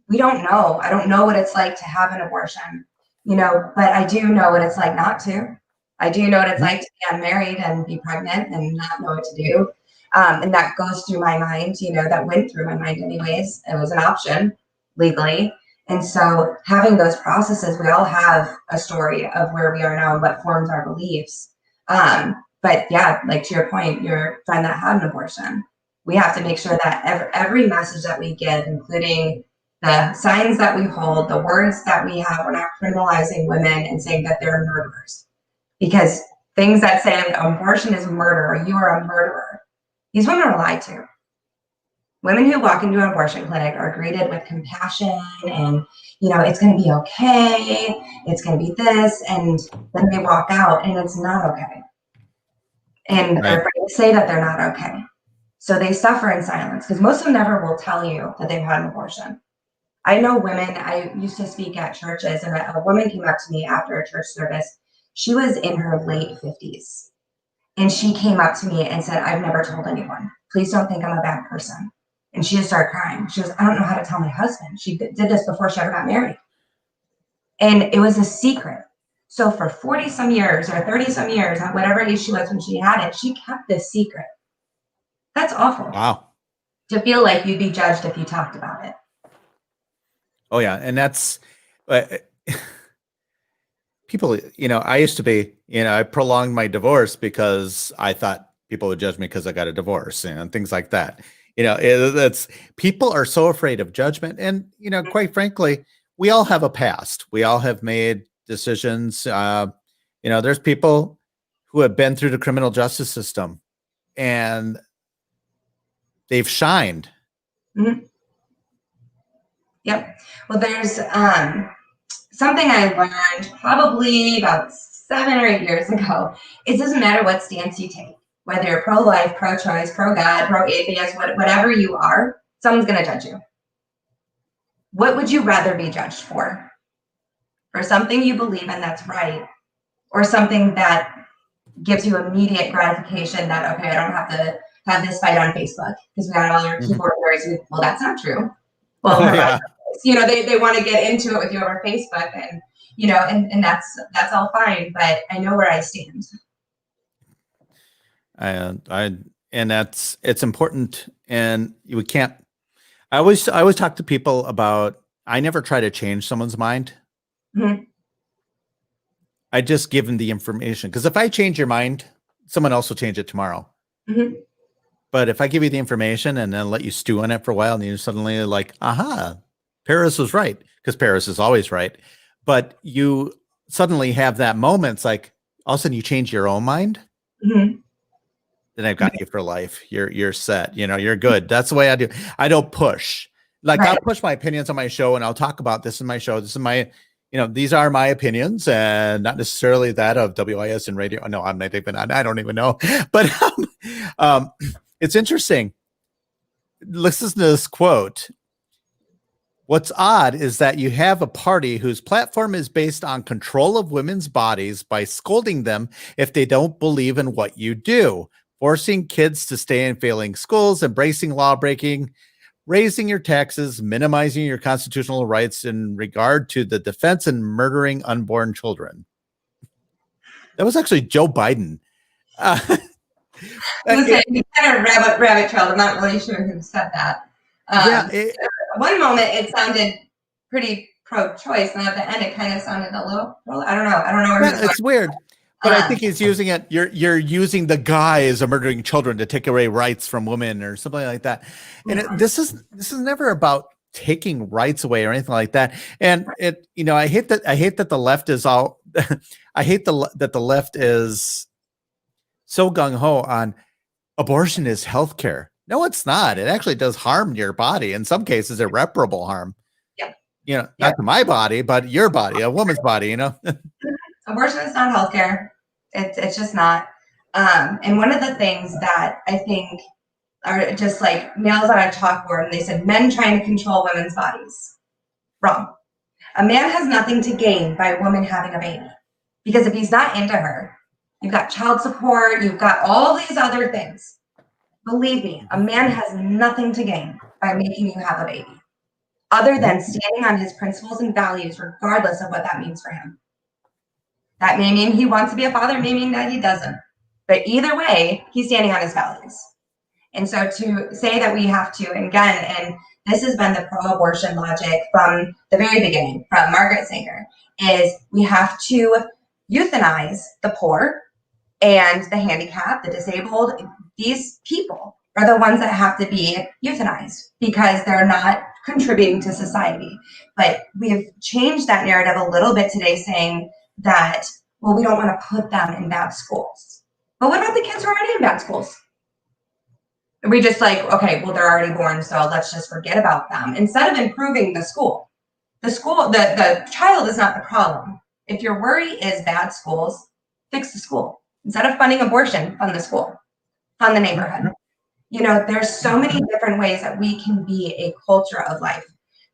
we don't know. I don't know what it's like to have an abortion, but I do know what it's like not to. I do know what it's like to be unmarried and be pregnant and not know what to do. And that goes through my mind, that went through my mind anyways. It was an option legally. And so having those processes, we all have a story of where we are now and what forms our beliefs. But yeah, like to your point, your friend that had an abortion, we have to make sure that every message that we give, including the signs that we hold, the words that we have, we're not criminalizing women and saying that they're murderers. Because things that say abortion is murder or you are a murderer, these women are lied to. Women who walk into an abortion clinic are greeted with compassion and, it's going to be okay, it's going to be this, and then they walk out and it's not okay. And they're afraid to say that they're not okay. So they suffer in silence because most of them never will tell you that they've had an abortion. I know women, I used to speak at churches, and a woman came up to me after a church service. She was in her late 50s. And she came up to me and said, I've never told anyone. Please don't think I'm a bad person. And she just started crying. She goes, I don't know how to tell my husband. She did this before she ever got married. And it was a secret. So for 40 some years or 30 some years, whatever age she was when she had it, she kept this secret. That's awful. Wow. To feel like you'd be judged if you talked about it. Oh yeah. And that's, people, I used to be, I prolonged my divorce because I thought people would judge me because I got a divorce and things like that. It's people are so afraid of judgment. And, quite frankly, we all have a past. We all have made decisions. There's people who have been through the criminal justice system and they've shined. Mm-hmm. Yep. Well, there's something I learned probably about 7 or 8 years ago. It doesn't matter what stance you take, whether you're pro-life, pro-choice, pro-God, pro-atheist, whatever you are, someone's going to judge you. What would you rather be judged for? For something you believe in that's right, or something that gives you immediate gratification that, okay, I don't have to have this fight on Facebook because we got all our keyboard warriors. Well, that's not true. Well, Yeah. they want to get into it with you over Facebook, and and that's all fine, but I know where I stand. And it's important, and we can't. I always talk to people about. I never try to change someone's mind. Mm-hmm. I just give them the information, because if I change your mind, someone else will change it tomorrow. Mm-hmm. But if I give you the information and then let you stew on it for a while, and you're suddenly like, aha, Paris was right, because Paris is always right. But you suddenly have that moment. It's like all of a sudden you change your own mind. Mm-hmm. Then I've got you for life. You're set. You're good. That's the way I do. I don't push. Like, right. I'll push my opinions on my show, and I'll talk about this in my show. This is my, these are my opinions, and not necessarily that of WIS and radio. No, I'm not even. I don't even know. But it's interesting. Listen to this quote. What's odd is that you have a party whose platform is based on control of women's bodies by scolding them if they don't believe in what you do, forcing kids to stay in failing schools, embracing law breaking, raising your taxes, minimizing your constitutional rights in regard to the defense and murdering unborn children. That was actually Joe Biden. Listen, you kind of rabbit trailed. I'm not really sure who said that. One moment it sounded pretty pro-choice, and at the end it kind of sounded a little. I don't know where it's weird. But I think he's using it. You're using the guise of murdering children to take away rights from women or something like that. And this is never about taking rights away or anything like that. And I hate that the left is all. I hate that the left is so gung ho on abortion is healthcare. No, it's not. It actually does harm to your body. In some cases, irreparable harm. Yeah. Not to my body, but your body, a woman's body. Abortion is not healthcare. It's just not. And one of the things that I think are just like nails on a chalkboard, and they said men trying to control women's bodies. Wrong. A man has nothing to gain by a woman having a baby, because if he's not into her, you've got child support, you've got all these other things. Believe me, a man has nothing to gain by making you have a baby, other than standing on his principles and values, regardless of what that means for him. That may mean he wants to be a father, may mean that he doesn't. But either way, he's standing on his values. And so to say that we have to, and again, and this has been the pro-abortion logic from the very beginning, from Margaret Sanger, is we have to euthanize the poor and the handicapped, the disabled. These people are the ones that have to be euthanized because they're not contributing to society. But we've changed that narrative a little bit today, saying that, well, we don't want to put them in bad schools. But what about the kids who are already in bad schools? Are we just like, okay, well, they're already born, so let's just forget about them. Instead of improving the school, the child is not the problem. If your worry is bad schools, fix the school. Instead of funding abortion, fund the school, fund the neighborhood. There's so many different ways that we can be a culture of life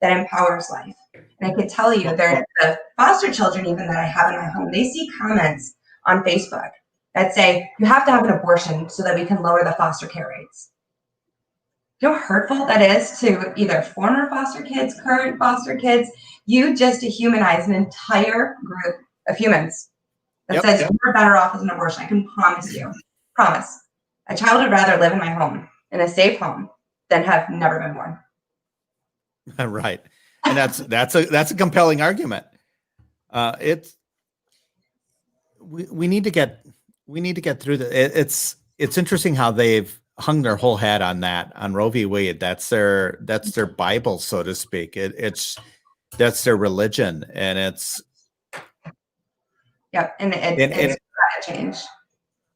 that empowers life. And I could tell you, the foster children even that I have in my home, they see comments on Facebook that say, you have to have an abortion so that we can lower the foster care rates. You know how hurtful that is to either former foster kids, current foster kids. You just dehumanize an entire group of humans that says you're better off as an abortion. I can promise you. Promise. A child would rather live in my home, in a safe home, than have never been born. Right. And that's a compelling argument. we need to get through it's interesting how they've hung their whole hat on that, on Roe v. Wade. That's their Bible, so to speak. That's their religion, and Yep. And it's got to change.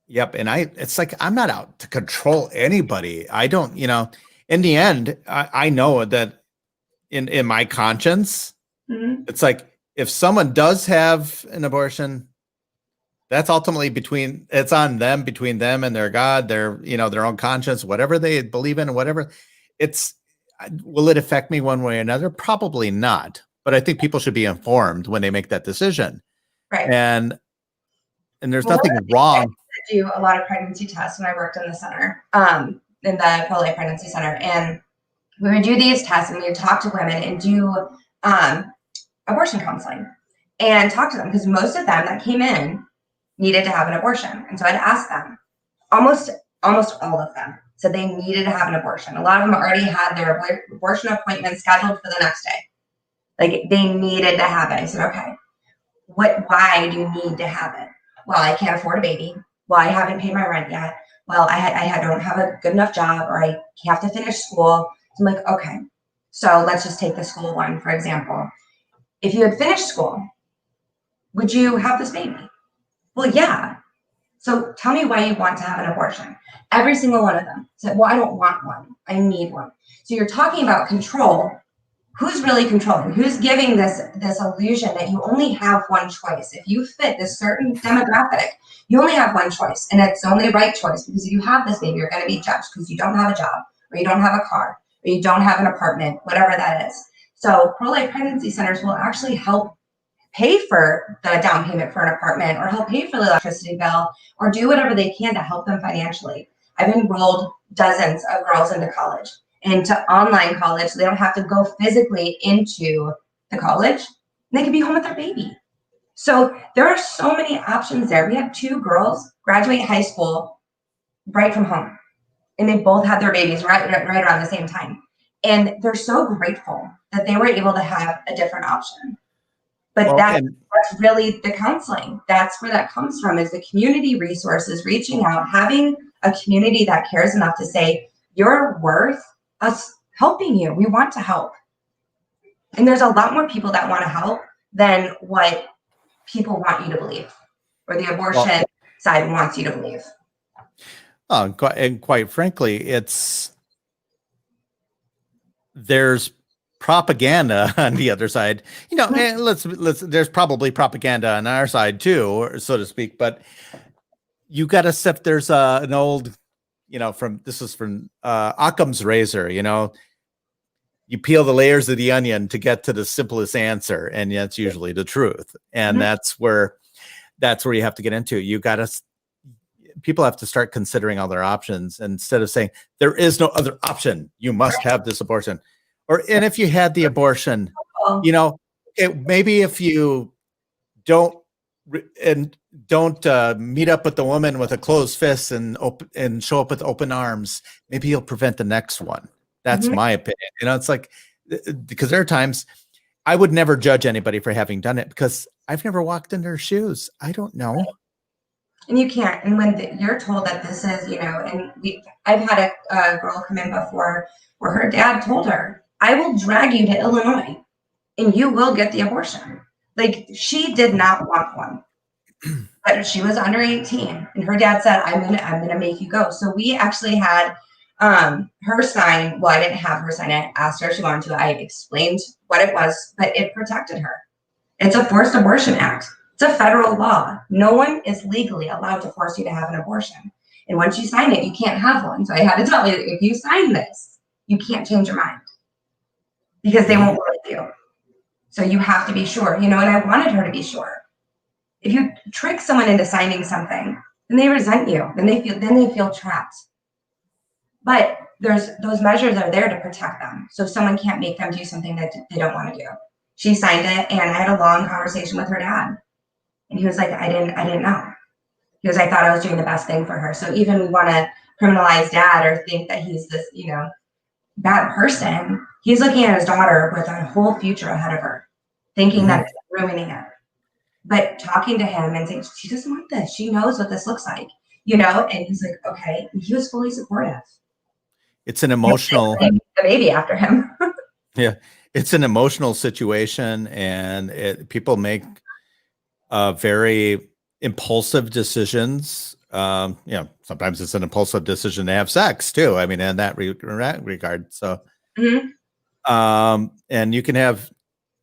yep. And it's like, I'm not out to control anybody. I don't, in the end, I know that in my conscience, it's like, if someone does have an abortion, that's ultimately it's on them, between them and their God, their own conscience, whatever they believe in, whatever. Will it affect me one way or another? Probably not. But I think people should be informed when they make that decision. Right. And there's nothing wrong. I do a lot of pregnancy tests when I worked in the center, in the pro-life pregnancy center. And we would do these tests and we would talk to women and do abortion counseling and talk to them, because most of them that came in needed to have an abortion. And so I'd ask them, almost all of them said they needed to have an abortion. A lot of them already had their abortion appointment scheduled for the next day. Like, they needed to have it. I said, okay, why do you need to have it? Well, I can't afford a baby. Well, I haven't paid my rent yet. Well, I don't have a good enough job, or I have to finish school. So I'm like, okay, so let's just take the school one, for example. If you had finished school, would you have this baby? Well, yeah. So tell me why you want to have an abortion. Every single one of them said, well, I don't want one. I need one. So you're talking about control. Who's really controlling? Who's giving this illusion that you only have one choice? If you fit this certain demographic, you only have one choice, and it's the only right choice, because if you have this baby, you're going to be judged because you don't have a job, or you don't have a car, or you don't have an apartment, whatever that is. So pro-life pregnancy centers will actually help pay for the down payment for an apartment, or help pay for the electricity bill, or do whatever they can to help them financially. I've enrolled dozens of girls into college, into online college. So they don't have to go physically into the college. They can be home with their baby. So there are so many options there. We had 2 girls graduate high school right from home, and they both had their babies right around the same time. And they're so grateful that they were able to have a different option. But that's really the counseling. That's where that comes from, is the community resources, reaching out, having a community that cares enough to say, you're worth us helping you. We want to help. And there's a lot more people that want to help than what people want you to believe, or the abortion side wants you to believe. And quite frankly, there's propaganda on the other side, and there's probably propaganda on our side too, so to speak, but you got to sift. There's an old, from Occam's razor, you peel the layers of the onion to get to the simplest answer, and that's usually the truth. And that's where you have to get into. People have to start considering all their options, instead of saying there is no other option, you must have this abortion. And if you had the abortion, maybe if you don't meet up with the woman with a closed fist and show up with open arms, maybe you'll prevent the next one. That's my opinion. It's like, because there are times I would never judge anybody for having done it, because I've never walked in their shoes. I don't know. And you can't. And when you're told that this is, and I've had a girl come in before where her dad told her, I will drag you to Illinois and you will get the abortion. Like, she did not want one, but she was under 18, and her dad said, I'm gonna make you go. So we actually had her sign. Well, I didn't have her sign. I asked her if she wanted to. I explained what it was, but it protected her. It's a forced abortion act. It's a federal law. No one is legally allowed to force you to have an abortion. And once you sign it, you can't have one. So I had to tell you, if you sign this, you can't change your mind, because they won't work with you. So you have to be sure, and I wanted her to be sure. If you trick someone into signing something, then they resent you. Then they feel trapped. But those measures are there to protect them. So someone can't make them do something that they don't want to do. She signed it, and I had a long conversation with her dad. And he was like, I didn't know. Because I thought I was doing the best thing for her. So even we want to criminalize dad or think that he's this, bad person, he's looking at his daughter with a whole future ahead of her, thinking that it's ruining it. but talking to him and saying, she doesn't want this. She knows what this looks like, you know? And he's like, okay. And he was fully supportive. It's an emotional, the baby after him. yeah, it's an emotional situation, and people make very impulsive decisions. Sometimes it's an impulsive decision to have sex too. I mean, in that regard. So, and you can have,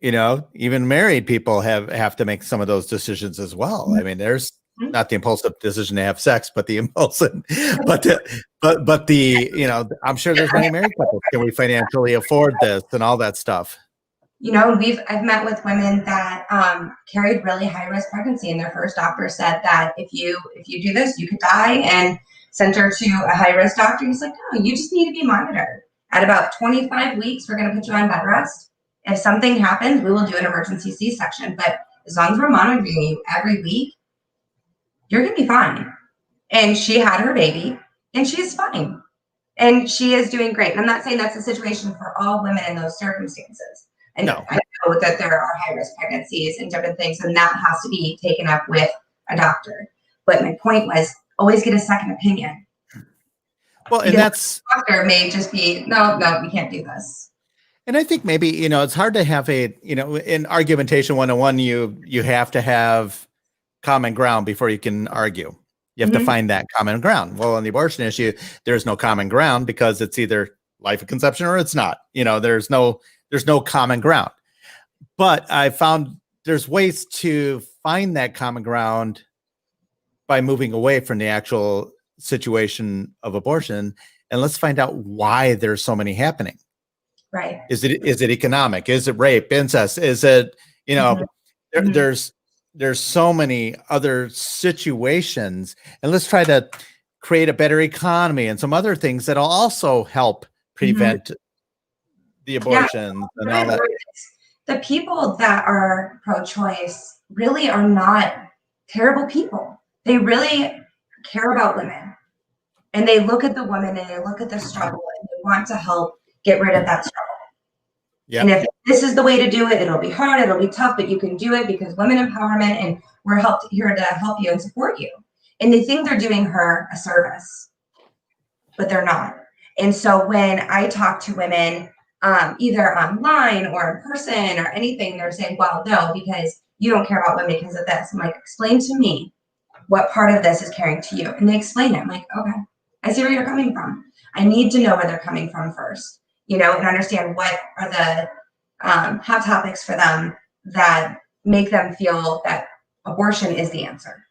even married people have to make some of those decisions as well. I mean, there's not the impulsive decision to have sex, but the impulsive, but I'm sure there's many married couples. Can we financially afford this and all that stuff? I've met with women that carried really high risk pregnancy, and their first doctor said that if you do this, you could die, and sent her to a high risk doctor. He's like, no, you just need to be monitored. At about 25 weeks, we're going to put you on bed rest. If something happens, we will do an emergency C-section. But as long as we're monitoring you every week, you're going to be fine. And she had her baby, and she's fine. And she is doing great. And I'm not saying that's the situation for all women in those circumstances. And no. I know that there are high-risk pregnancies and different things, and that has to be taken up with a doctor. But my point was, always get a second opinion. Well, and that's the doctor may just be, no, we can't do this. And I think maybe, it's hard to have in argumentation 101, you have to have common ground before you can argue. You have to find that common ground. Well, on the abortion issue, there's no common ground because it's either life of conception or it's not. There's no common ground. But I found there's ways to find that common ground by moving away from the actual situation of abortion, and let's find out why there's so many happening. Right. Is it economic? Is it rape, incest? Is it, there's so many other situations, and let's try to create a better economy and some other things that'll also help prevent the abortions and all that. The people that are pro-choice really are not terrible people. They really care about women, and they look at the woman and they look at the struggle, and they want to help get rid of that struggle. Yep. And if this is the way to do it, it'll be hard, it'll be tough, but you can do it because women empowerment, and we're here to help you and support you. And they think they're doing her a service, but they're not. And so when I talk to women, either online or in person or anything, they're saying, well, no, because you don't care about women because of this. I'm like, explain to me what part of this is caring to you. And they explain it. I'm like, okay, I see where you're coming from. I need to know where they're coming from first, and understand what are the hot topics for them that make them feel that abortion is the answer.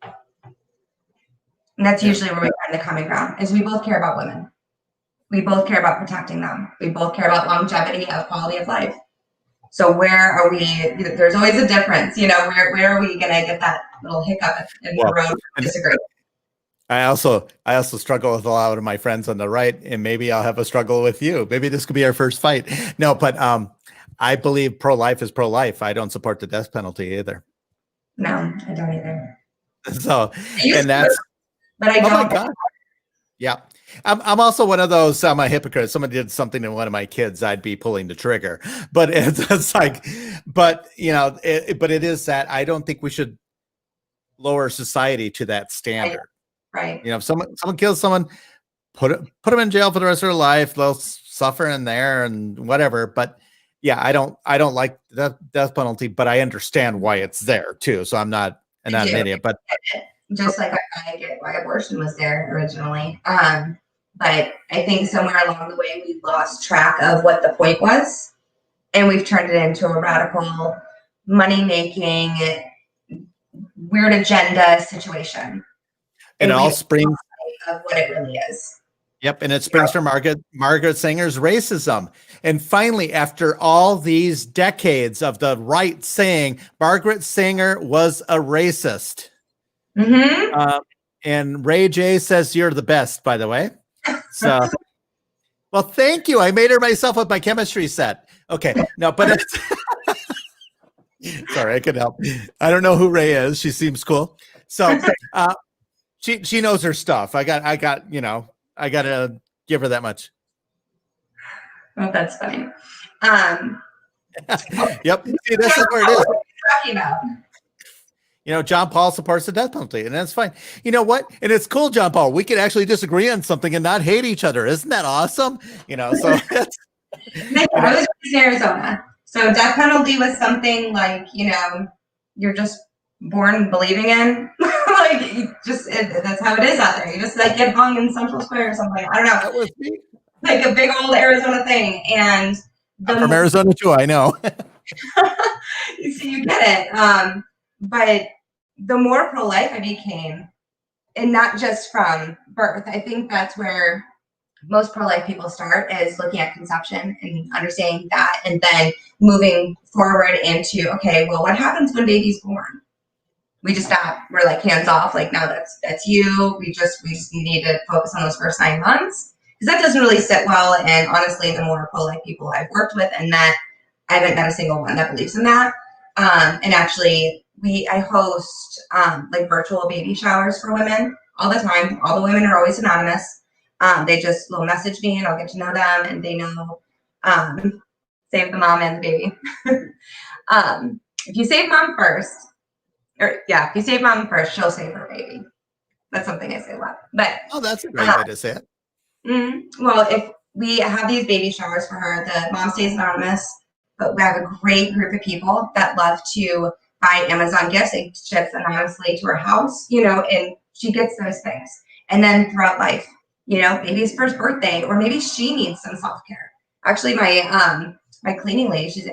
And that's usually where we find the common ground, is we both care about women. We both care about protecting them. We both care about longevity of quality of life. So where are we? There's always a difference, where are we going to get that little hiccup in the road? Disagree. I also struggle with a lot of my friends on the right, and maybe I'll have a struggle with you. Maybe this could be our first fight. No, but I believe pro-life is pro-life. I don't support the death penalty either. No, I don't either. So, and that's, but I don't. Oh my God. Yeah. I'm also one of those, I'm a hypocrite. If someone did something to one of my kids, I'd be pulling the trigger, but it's like, but it is that I don't think we should lower society to that standard. Right. If someone kills someone, put them in jail for the rest of their life. They'll suffer in there and whatever. But yeah, I don't like the death penalty, but I understand why it's there too. So I'm not an idiot, but just like I get why abortion was there originally. But I think somewhere along the way we lost track of what the point was, and we've turned it into a radical money-making, weird agenda situation. And it all springs of what it really is. Yep, and it springs from Margaret Sanger's racism. And finally, after all these decades of the right saying Margaret Sanger was a racist. And Ray J says you're the best, by the way. So, well, thank you. I made her myself with my chemistry set. Okay, no, but it's sorry, I couldn't help. I don't know who Ray is. She seems cool. So, she knows her stuff. I got to give her that much. Oh, that's funny. Yep. See, this is where it is. What are you talking about? John Paul supports the death penalty, and that's fine. You know what? And it's cool, John Paul. We can actually disagree on something and not hate each other. Isn't that awesome? So that's, I was raised in Arizona, so death penalty was something like you're just born believing in. Like that's how it is out there. You just like get hung in Central Square or something. I don't know. that was me. Like a big old Arizona thing, and I'm from Arizona too. I know. so you get it. But the more pro-life I became, and not just from birth, I think that's where most pro-life people start, is looking at conception and understanding that, and then moving forward into, okay, well, what happens when baby's born? We just stop. We're like hands off. Like, no, that's you. We just need to focus on those first 9 months, because that doesn't really sit well. And honestly, the more pro-life people I've worked with, and that I haven't met a single one that believes in that. And actually, I host like virtual baby showers for women all the time. All the women are always anonymous. They'll message me, and I'll get to know them, and they know save the mom and the baby. If you save mom first, if you save mom first, she'll save her baby. That's something I say a lot. But that's a great way to say it. Well, if we have these baby showers for her, the mom stays anonymous, but we have a great group of people that love to buy Amazon gifts. It ships anonymously to her house, and she gets those things. And then throughout life, baby's first birthday, or maybe she needs some self-care. Actually, my cleaning lady, she's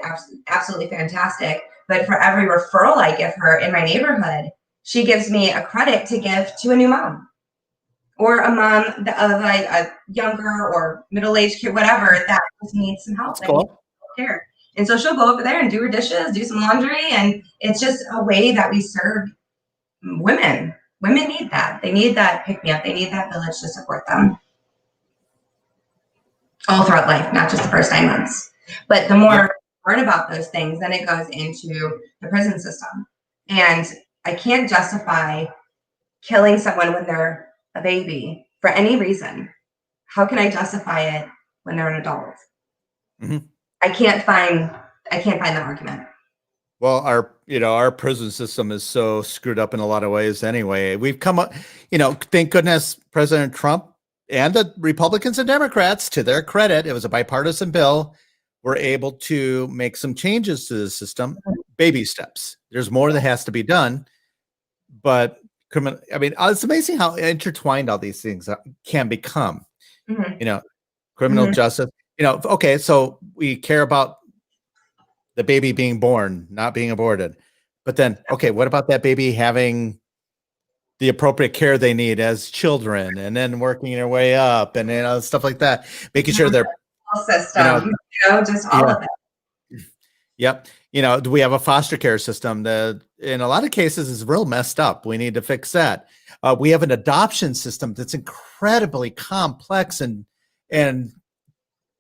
absolutely fantastic. But for every referral I give her in my neighborhood, she gives me a credit to give to a new mom, or a mom of a younger or middle-aged kid, whatever, that just needs some help. That's cool. Care. And so she'll go over there and do her dishes, do some laundry, and it's just a way that we serve women. Women need that. They need that pick-me-up. They need that village to support them all throughout life, not just the first 9 months. But the more learn about those things, then it goes into the prison system. And I can't justify killing someone when they're a baby for any reason. How can I justify it when they're an adult? Mm-hmm. I can't find the argument. Well, our prison system is so screwed up in a lot of ways anyway. We've come up, thank goodness President Trump and the Republicans and Democrats, to their credit, it was a bipartisan bill, were able to make some changes to the system, baby steps. There's more that has to be done, but it's amazing how intertwined all these things can become. Mm-hmm. Criminal justice. Okay, so we care about the baby being born, not being aborted, but then, okay, what about that baby having the appropriate care they need as children, and then working their way up, and stuff like that, making sure they're system, just all of it. Yep. Do we have a foster care system that in a lot of cases is real messed up? We need to fix that. We have an adoption system that's incredibly complex and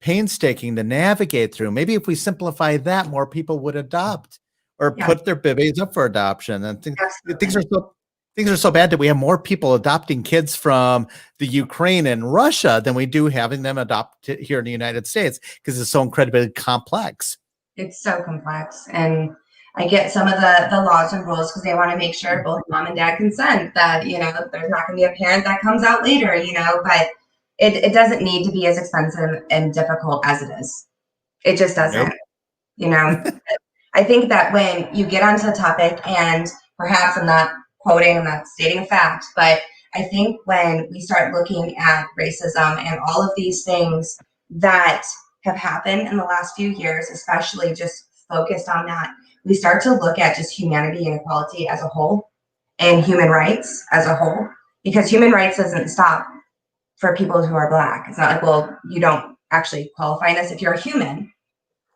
painstaking to navigate through. Maybe if we simplify that, more people would adopt or put their babies up for adoption. And things are so bad that we have more people adopting kids from the Ukraine and Russia than we do having them adopt here in the United States, because it's so incredibly complex. It's so complex. And I get some of the laws and rules because they want to make sure both mom and dad consent, that, there's not going to be a parent that comes out later, but it doesn't need to be as expensive and difficult as it is. It just doesn't, I think that when you get onto the topic, and perhaps I'm not stating a fact, but I think when we start looking at racism and all of these things that have happened in the last few years, especially just focused on that, we start to look at just humanity and equality as a whole, and human rights as a whole, because human rights doesn't stop for people who are Black. It's not like, well, you don't actually qualify in this. If you're a human,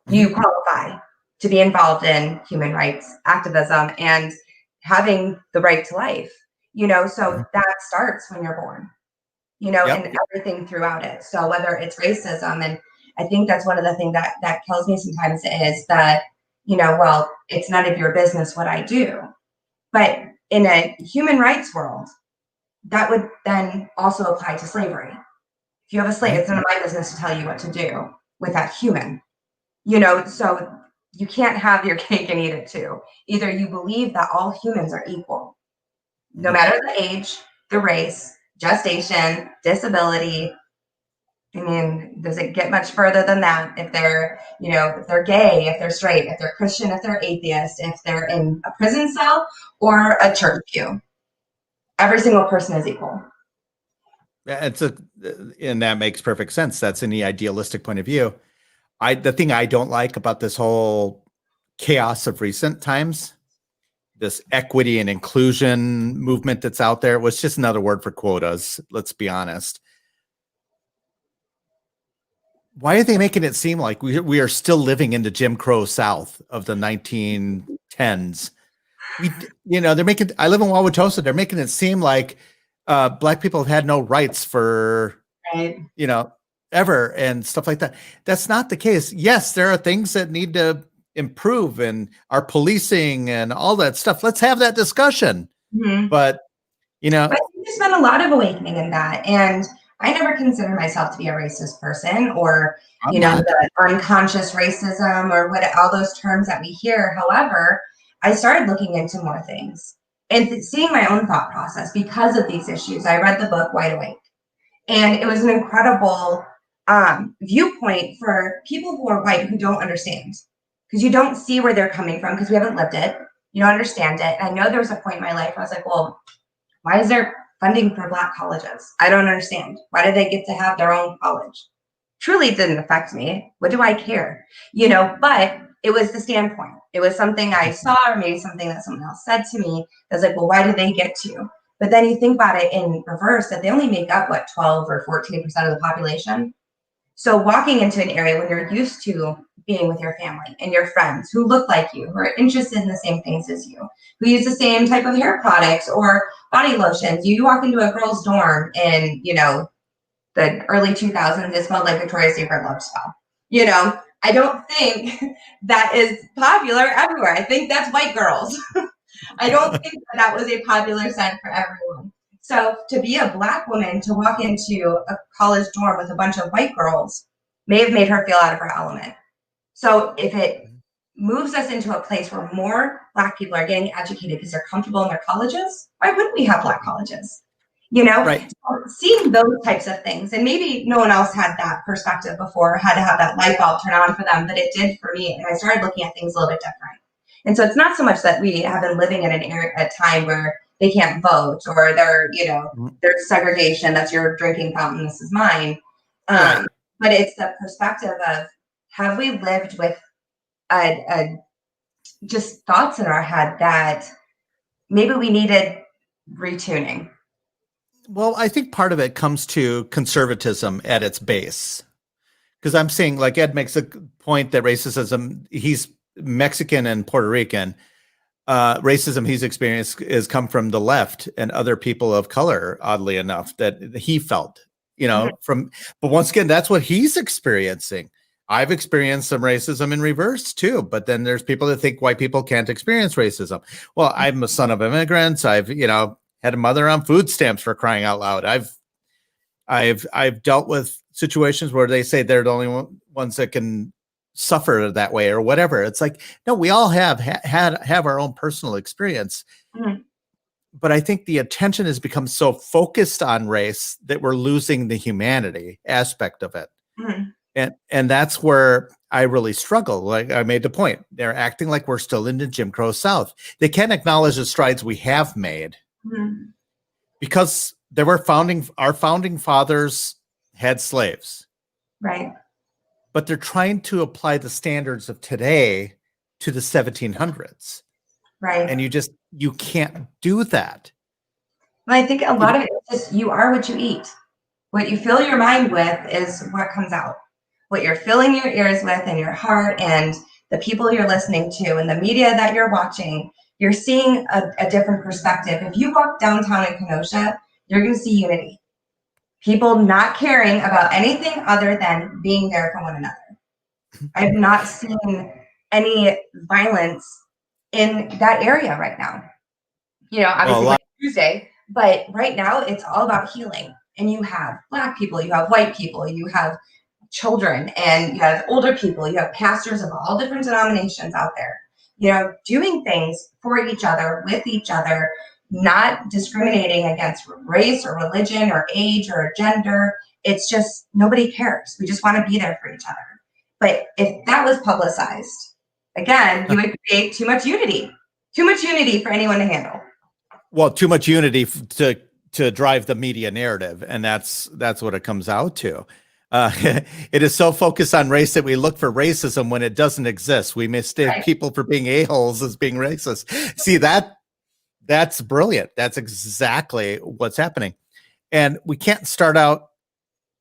you qualify to be involved in human rights activism and having the right to life, so that starts when you're born, and everything throughout it. So whether it's racism, and I think that's one of the things that kills me sometimes, is that, well, it's none of your business what I do. But in a human rights world, that would then also apply to slavery. If you have a slave, it's none of my business to tell you what to do with that human, so you can't have your cake and eat it too. Either you believe that all humans are equal, no matter the age, the race, gestation, disability. I mean, does it get much further than that? If they're, if they're gay, if they're straight, if they're Christian, if they're atheist, if they're in a prison cell or a church pew, every single person is equal. And that makes perfect sense. That's in the idealistic point of view. The thing I don't like about this whole chaos of recent times, this equity and inclusion movement that's out there, was just another word for quotas. Let's be honest. Why are they making it seem like we are still living in the Jim Crow South of the 1910s? They're making, I live in Wauwatosa. They're making it seem like Black people have had no rights for, right. Ever, and stuff like that. That's not the case. Yes, there are things that need to improve and our policing and all that stuff. Let's have that discussion. Mm-hmm. But I think there's been a lot of awakening in that. And I never consider myself to be a racist person or, the unconscious racism or all those terms that we hear. However, I started looking into more things and seeing my own thought process because of these issues. I read the book Wide Awake, and it was an incredible viewpoint for people who are white who don't understand, because you don't see where they're coming from because we haven't lived it. You don't understand it. And I know there was a point in my life where I was like, well, why is there funding for Black colleges? I don't understand. Why do they get to have their own college? Truly, it didn't affect me. What do I care? But it was the standpoint. It was something I saw, or maybe something that someone else said to me. I was like, well, why do they get to? But then you think about it in reverse, that they only make up, 12 or 14% of the population. So walking into an area when you're used to being with your family and your friends who look like you, who are interested in the same things as you, who use the same type of hair products or body lotions. You walk into a girl's dorm in, the early 2000s, it smelled like Victoria's Secret love spell. I don't think that is popular everywhere. I think that's white girls. I don't think that was a popular scent for everyone. So to be a Black woman, to walk into a college dorm with a bunch of white girls may have made her feel out of her element. So if it moves us into a place where more Black people are getting educated because they're comfortable in their colleges, why wouldn't we have Black colleges? Right. So seeing those types of things, and maybe no one else had that perspective before, had to have that light bulb turn on for them, but it did for me. And I started looking at things a little bit different. And so it's not so much that we have been living in a time where they can't vote, or there's segregation. That's your drinking fountain. This is mine. Right. But it's the perspective of, have we lived with just thoughts in our head that maybe we needed retuning? Well, I think part of it comes to conservatism at its base. Because I'm seeing, like Ed makes a point that racism, he's Mexican and Puerto Rican. Racism he's experienced has come from the left and other people of color, oddly enough, that he felt, but once again, that's what he's experiencing. I've experienced some racism in reverse too, but then there's people that think white people can't experience racism. Well, I'm a son of immigrants. I've, had a mother on food stamps, for crying out loud. I've dealt with situations where they say they're the only ones that can suffer that way or whatever. It's like, no, we all have our own personal experience. Mm-hmm. But I think the attention has become so focused on race that we're losing the humanity aspect of it. Mm-hmm. And that's where I really struggle. Like I made the point, they're acting like we're still in the Jim Crow South. They can't acknowledge the strides we have made. Mm-hmm. Because our founding fathers had slaves. Right. But they're trying to apply the standards of today to the 1700s. Right. And you can't do that. Well, I think a lot of it is just, you are what you eat. What you fill your mind with is what comes out. What you're filling your ears with and your heart and the people you're listening to and the media that you're watching, you're seeing a different perspective. If you walk downtown in Kenosha, you're going to see unity. People not caring about anything other than being there for one another. I've not seen any violence in that area right now. Obviously like Tuesday, but right now it's all about healing. And you have Black people, you have white people, you have children, and you have older people, you have pastors of all different denominations out there, doing things for each other, with each other, not discriminating against race or religion or age or gender. It's just nobody cares. We just want to be there for each other. But if that was publicized, again, you would create too much unity for anyone to handle. Well, too much unity to drive the media narrative, and that's what it comes out to. It is so focused on race that we look for racism when it doesn't exist. We mistake people for being a-holes as being racist. See, that's brilliant. That's exactly what's happening. And we can't start out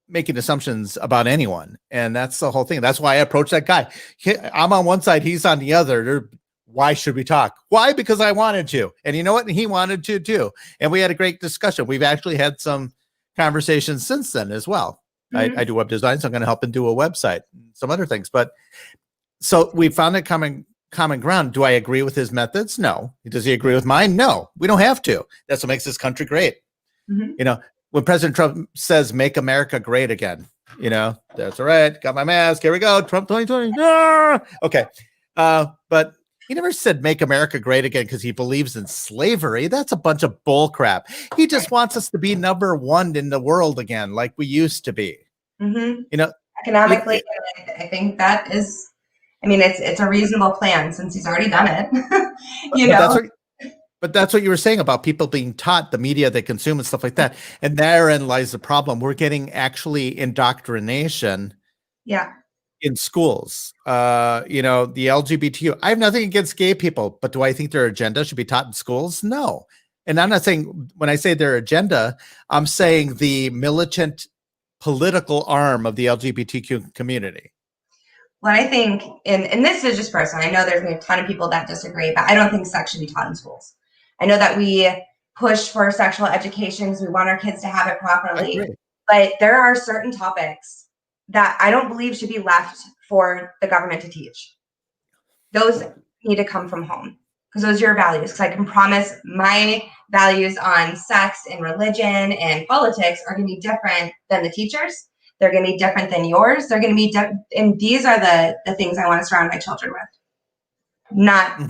making assumptions about anyone. And that's the whole thing. That's why I approached that guy. I'm on one side, he's on the other. Why should we talk? Why? Because I wanted to. And you know what? He wanted to too. And we had a great discussion. We've actually had some conversations since then as well. I do web design, so I'm going to help him do a website, some other things. But so we found a common ground. Do I agree with his methods? No. Does he agree with mine? No. We don't have to. That's what makes this country great. When President Trump says, make America great again, that's all right. Got my mask. Here we go. Trump 2020. Ah! Okay. But he never said make America great again because he believes in slavery. That's a bunch of bull crap. He just wants us to be number one in the world again, like we used to be. Economically, I think that is, it's a reasonable plan since he's already done it. But that's what you were saying about people being taught the media they consume and stuff like that. And therein lies the problem. We're getting actually indoctrination. Yeah. In schools, the LGBTQ. I have nothing against gay people, but do I think their agenda should be taught in schools? No. And I'm not saying, when I say their agenda, I'm saying the militant political arm of the LGBTQ community. Well, I think, and this is just personal, I know there's a ton of people that disagree, but I don't think sex should be taught in schools. I know that we push for sexual education because we want our kids to have it properly, but there are certain topics that I don't believe should be left for the government to teach. Those need to come from home because those are your values. Because I can promise my values on sex and religion and politics are going to be different than the teachers. They're going to be different than yours. They're going to be and these are the things I want to surround my children with, not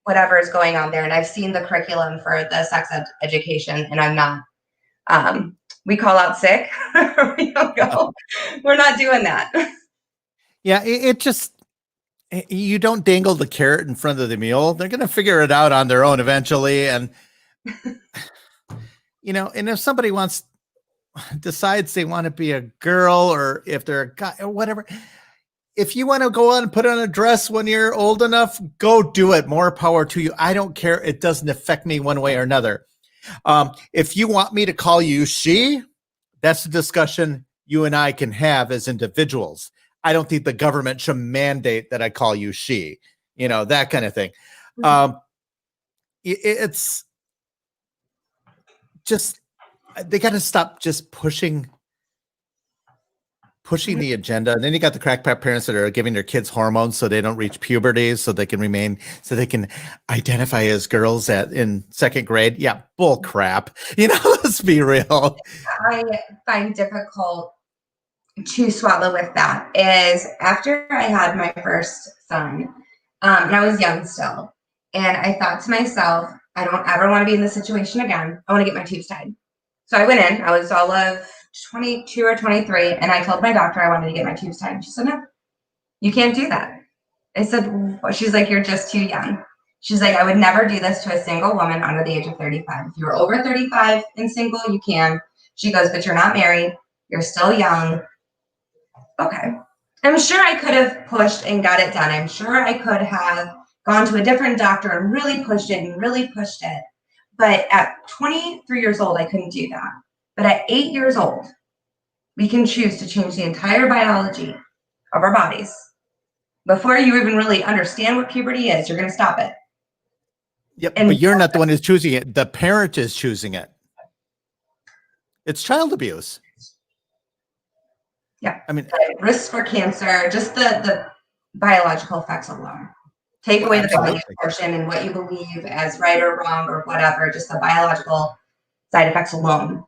whatever is going on there. And I've seen the curriculum for the sex education, and I'm not. We call out sick. We don't go. We're not doing that. Yeah, it just, you don't dangle the carrot in front of the mule. They're going to figure it out on their own eventually. And, and if somebody decides they want to be a girl, or if they're a guy or whatever, if you want to go on and put on a dress when you're old enough, go do it. More power to you. I don't care. It doesn't affect me one way or another. If you want me to call you she, that's a discussion you and I can have as individuals. I don't think the government should mandate that I call you she, that kind of thing. It's just, they got to stop just pushing the agenda. And then you got the crackpot parents that are giving their kids hormones so they don't reach puberty, so they can identify as girls in second grade. Yeah, bull crap. Let's be real. I find difficult to swallow with that is after I had my first son, and I was young still, and I thought to myself, I don't ever want to be in this situation again. I want to get my tubes tied. So I went in. I was all of 22 or 23, and I told my doctor I wanted to get my tubes tied. She said, no, you can't do that. I said, she's like, you're just too young. She's like, I would never do this to a single woman under the age of 35. If you're over 35 and single, you can. She goes, but you're not married. You're still young. Okay. I'm sure I could have pushed and got it done. I'm sure I could have gone to a different doctor and really pushed it. But at 23 years old, I couldn't do that. But at 8 years old, we can choose to change the entire biology of our bodies. Before you even really understand what puberty is, you're going to stop it. Yep, but you're not the one who's choosing it. The parent is choosing it. It's child abuse. Yeah. Risks for cancer, just the biological effects alone. Take away the biology portion and what you believe as right or wrong or whatever, just the biological side effects alone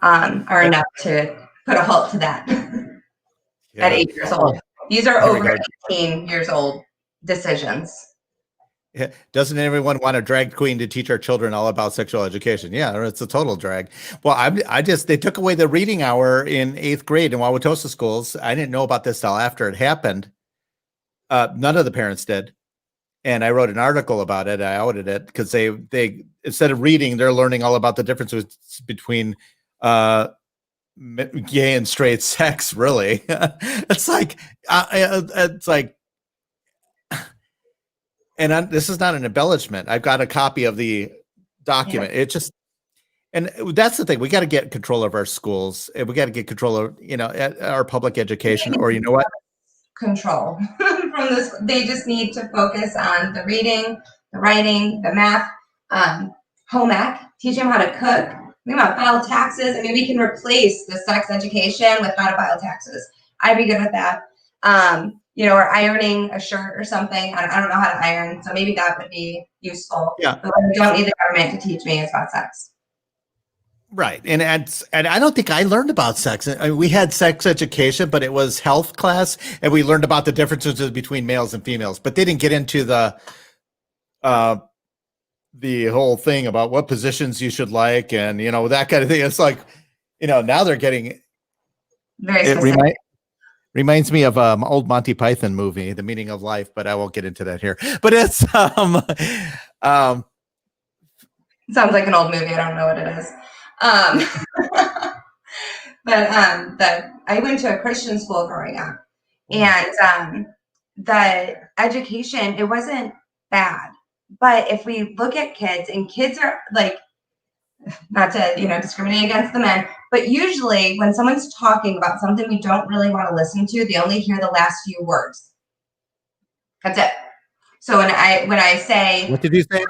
are enough to put a halt to that. at Yeah. 8 years old. These are Here we over go. 18 years old decisions. Yeah. Doesn't everyone want a drag queen to teach our children all about sexual education? Yeah, it's a total drag. Well, they took away the reading hour in 8th grade in Wauwatosa schools. I didn't know about this till after it happened. None of the parents did. And I wrote an article about it. I outed it because they instead of reading, they're learning all about the differences between gay and straight sex. Really, it's like and this is not an embellishment. I've got a copy of the document. Yeah. And that's the thing. We got to get control of our schools, and we got to get control of our public education. Or you know what? Control from this. They just need to focus on the reading, the writing, the math, home ec. Teach them how to cook. Think about file taxes. I mean, we can replace the sex education with how to file taxes. I'd be good with that. Or ironing a shirt or something. I don't know how to iron, so maybe that would be useful. Yeah. But I don't need the government to teach me is about sex. Right. And I don't think I learned about sex. I mean, we had sex education, but it was health class, and we learned about the differences between males and females, but they didn't get into the whole thing about what positions you should like and that kind of thing. It's like, now they're getting very specific. Reminds me of old Monty Python movie, The Meaning of Life, but I won't get into that here. But it's sounds like an old movie. I don't know what it is. But I went to a Christian school growing up, and the education, it wasn't bad. But if we look at kids, and kids are like, not to discriminate against the men, but usually when someone's talking about something we don't really want to listen to, they only hear the last few words. That's it. So when I say, what did you say?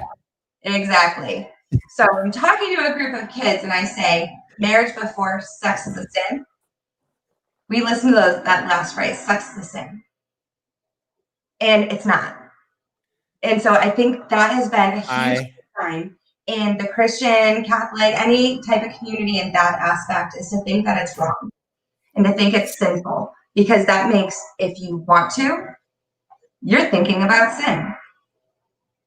Exactly. So I'm talking to a group of kids and I say, marriage before sex is a sin. We listen to that last phrase, sex is a sin. And it's not. And so I think that has been a huge time in the Christian, Catholic, any type of community in that aspect, is to think that it's wrong and to think it's sinful, because that makes, if you want to, you're thinking about sin.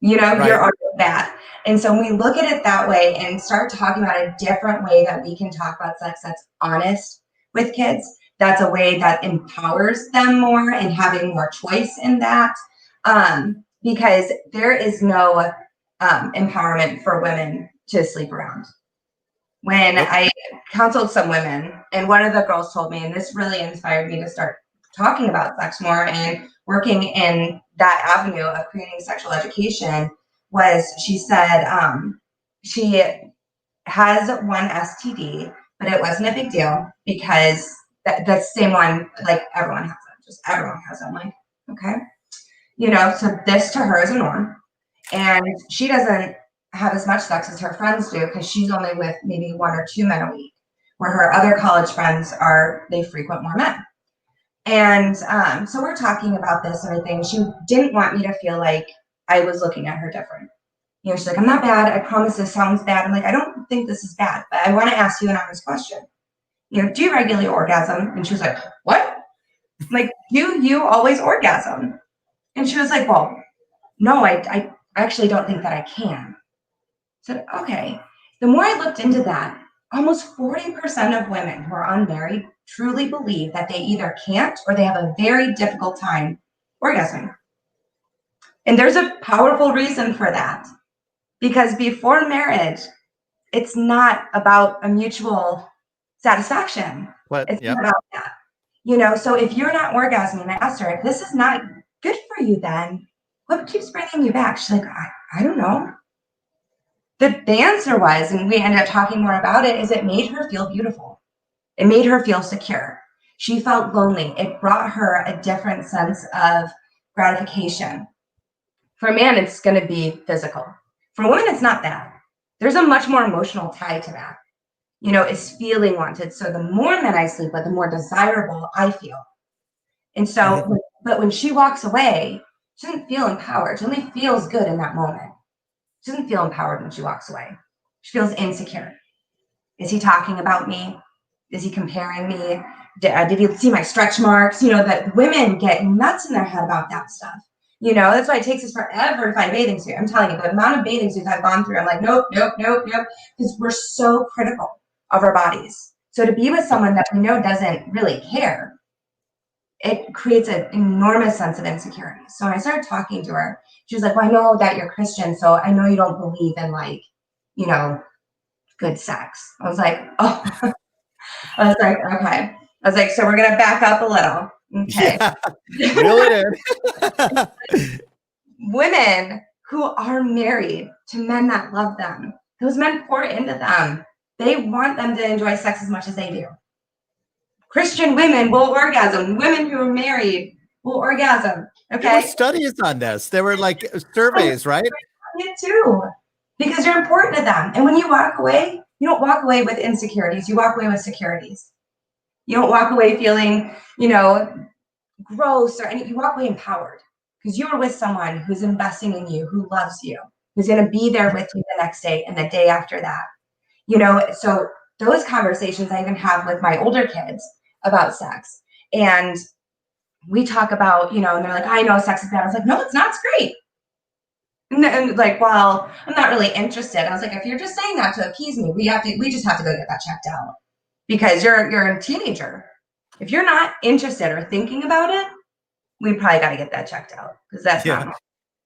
You're already bad. And so when we look at it that way and start talking about a different way that we can talk about sex that's honest with kids, that's a way that empowers them more and having more choice in that. Because there is no empowerment for women to sleep around. When I counseled some women, and one of the girls told me, and this really inspired me to start talking about sex more and working in that avenue of creating sexual education, was she said she has one STD, but it wasn't a big deal because that's the same one, like everyone has it. Just everyone has it. I'm like, okay. So this to her is a norm. And she doesn't have as much sex as her friends do because she's only with maybe 1 or 2 men a week, where her other college friends they frequent more men. And so we're talking about this and everything. She didn't want me to feel like I was looking at her different. She's like, I'm not bad. I promise this sounds bad. I'm like, I don't think this is bad, but I want to ask you an honest question. Do you regularly orgasm? And she was like, what? I'm like, do you always orgasm? And she was like, well, no, I actually don't think that I can. I said, okay. The more I looked into that, almost 40% of women who are unmarried truly believe that they either can't or they have a very difficult time orgasming. And there's a powerful reason for that. Because before marriage, it's not about a mutual satisfaction. It's not about that. So if you're not orgasming, I asked her, if this is not good for you, then what keeps bringing you back? She's like, I don't know. The answer was, and we ended up talking more about it, is it made her feel beautiful. It made her feel secure. She felt lonely. It brought her a different sense of gratification. For a man, it's going to be physical. For women, it's not that. There's a much more emotional tie to that. Is feeling wanted. So the more men I sleep with, the more desirable I feel. And so, but when she walks away, she doesn't feel empowered. She only feels good in that moment. She doesn't feel empowered when she walks away. She feels insecure. Is he talking about me? Is he comparing me? Did he see my stretch marks? You know, that women get nuts in their head about that stuff. You know, that's why it takes us forever to find a bathing suit. I'm telling you, the amount of bathing suits I've gone through, I'm like, nope, nope, nope, nope, because we're so critical of our bodies. So to be with someone that we know doesn't really care, it creates an enormous sense of insecurity. So when I started talking to her, she was like, well, I know that you're Christian, so I know you don't believe in, like, you know, good sex. I was like, oh, I was like, okay. I was like, so we're going to back up a little. Okay. Yeah, reel it in. Women who are married to men that love them, those men pour into them. They want them to enjoy sex as much as they do. Christian women will orgasm. Women who are married will orgasm. Okay. There were studies on this. There were like surveys, right? It too, because you're important to them. And when you walk away, you don't walk away with insecurities. You walk away with securities. You don't walk away feeling, you know, gross or anything. You walk away empowered because you were with someone who's investing in you, who loves you, who's going to be there with you the next day and the day after that. You know, so those conversations I even have with my older kids about sex. And we talk about, you know, and they're like, I know sex is bad. I was like, no, it's not. It's great. And like, well, I'm not really interested. I was like, if you're just saying that to appease me, we just have to go get that checked out because you're a teenager. If you're not interested or thinking about it, we probably got to get that checked out because that's not.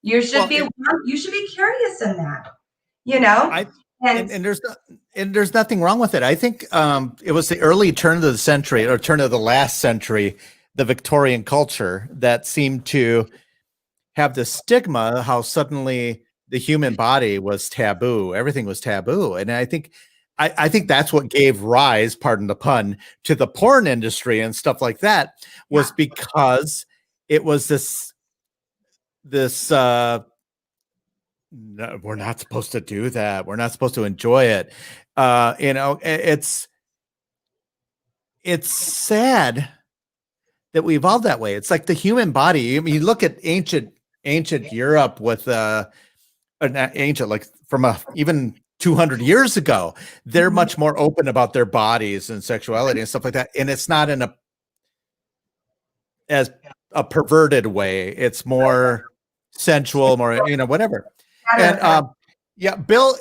You should you should be curious in that, you know. And there's nothing wrong with it. I think it was the early turn of the century or turn of the last century, the Victorian culture that seemed to have the stigma how suddenly the human body was taboo. Everything was taboo. And I think that's what gave rise, pardon the pun, to the porn industry and stuff like that was because it was this no, we're not supposed to do that. We're not supposed to enjoy it. You know, it's sad that we evolved that way. It's like the human body. I mean, you look at ancient Europe with ancient, like from even 200 years ago, they're much more open about their bodies and sexuality and stuff like that. And it's not in as a perverted way. It's more sensual, more, you know, whatever. And yeah, Bill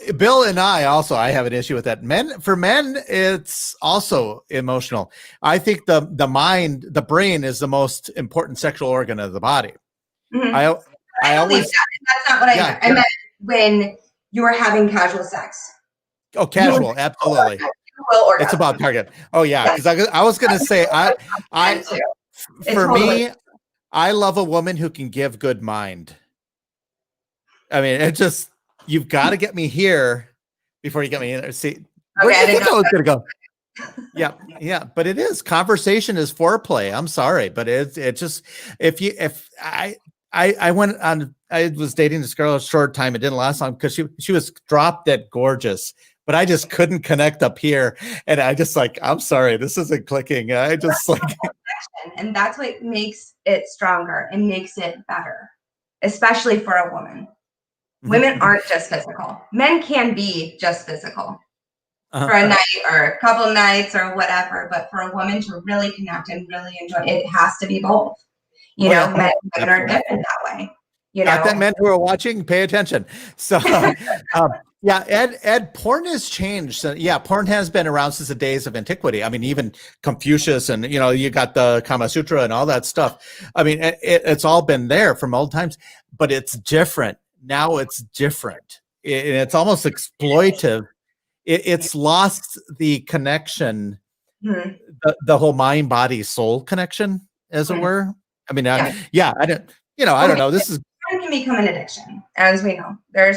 and I have an issue with that. For men, it's also emotional. I think the mind, the brain is the most important sexual organ of the body. I always that's not what I meant. I meant when you are having casual sex. Oh, casual, absolutely. It's about target. Oh yeah, because I was gonna say for me, I love a woman who can give good mind. I mean, it just, you've got to get me here before you get me in there. See, where do you think I was going to go? Yeah, but it is. Conversation is foreplay. I'm sorry, but it just, I went on, I was dating this girl a short time. It didn't last long because she was drop dead gorgeous, but I just couldn't connect up here. And I just like, I'm sorry, this isn't clicking. I just like. And that's what makes it stronger and makes it better, especially for a woman. Women aren't just physical. Men can be just physical for a night or a couple of nights or whatever. But for a woman to really connect and really enjoy it, has to be both. You know, men and women are different that way. You know, that men who are watching, pay attention. So, yeah, Ed, porn has changed. Yeah, porn has been around since the days of antiquity. I mean, even Confucius and, you know, you got the Kama Sutra and all that stuff. I mean, it's all been there from old times, but it's different. Now it's different. It's almost exploitive. It's lost the connection, the whole mind, body, soul connection, as it were. I mean, I don't, you know, I don't know. This is. It can become an addiction, as we know. There are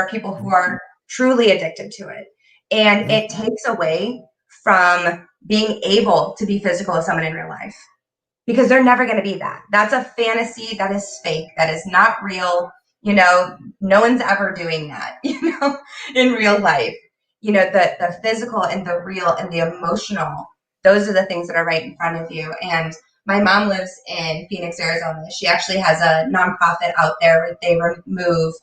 people who are truly addicted to it. And it takes away from being able to be physical with someone in real life. Because they're never going to be that. That's a fantasy. That is fake. That is not real. You know, no one's ever doing that, you know, in real life. You know, the physical and the real and the emotional, those are the things that are right in front of you. And my mom lives in Phoenix, Arizona. She actually has a nonprofit out there where they remove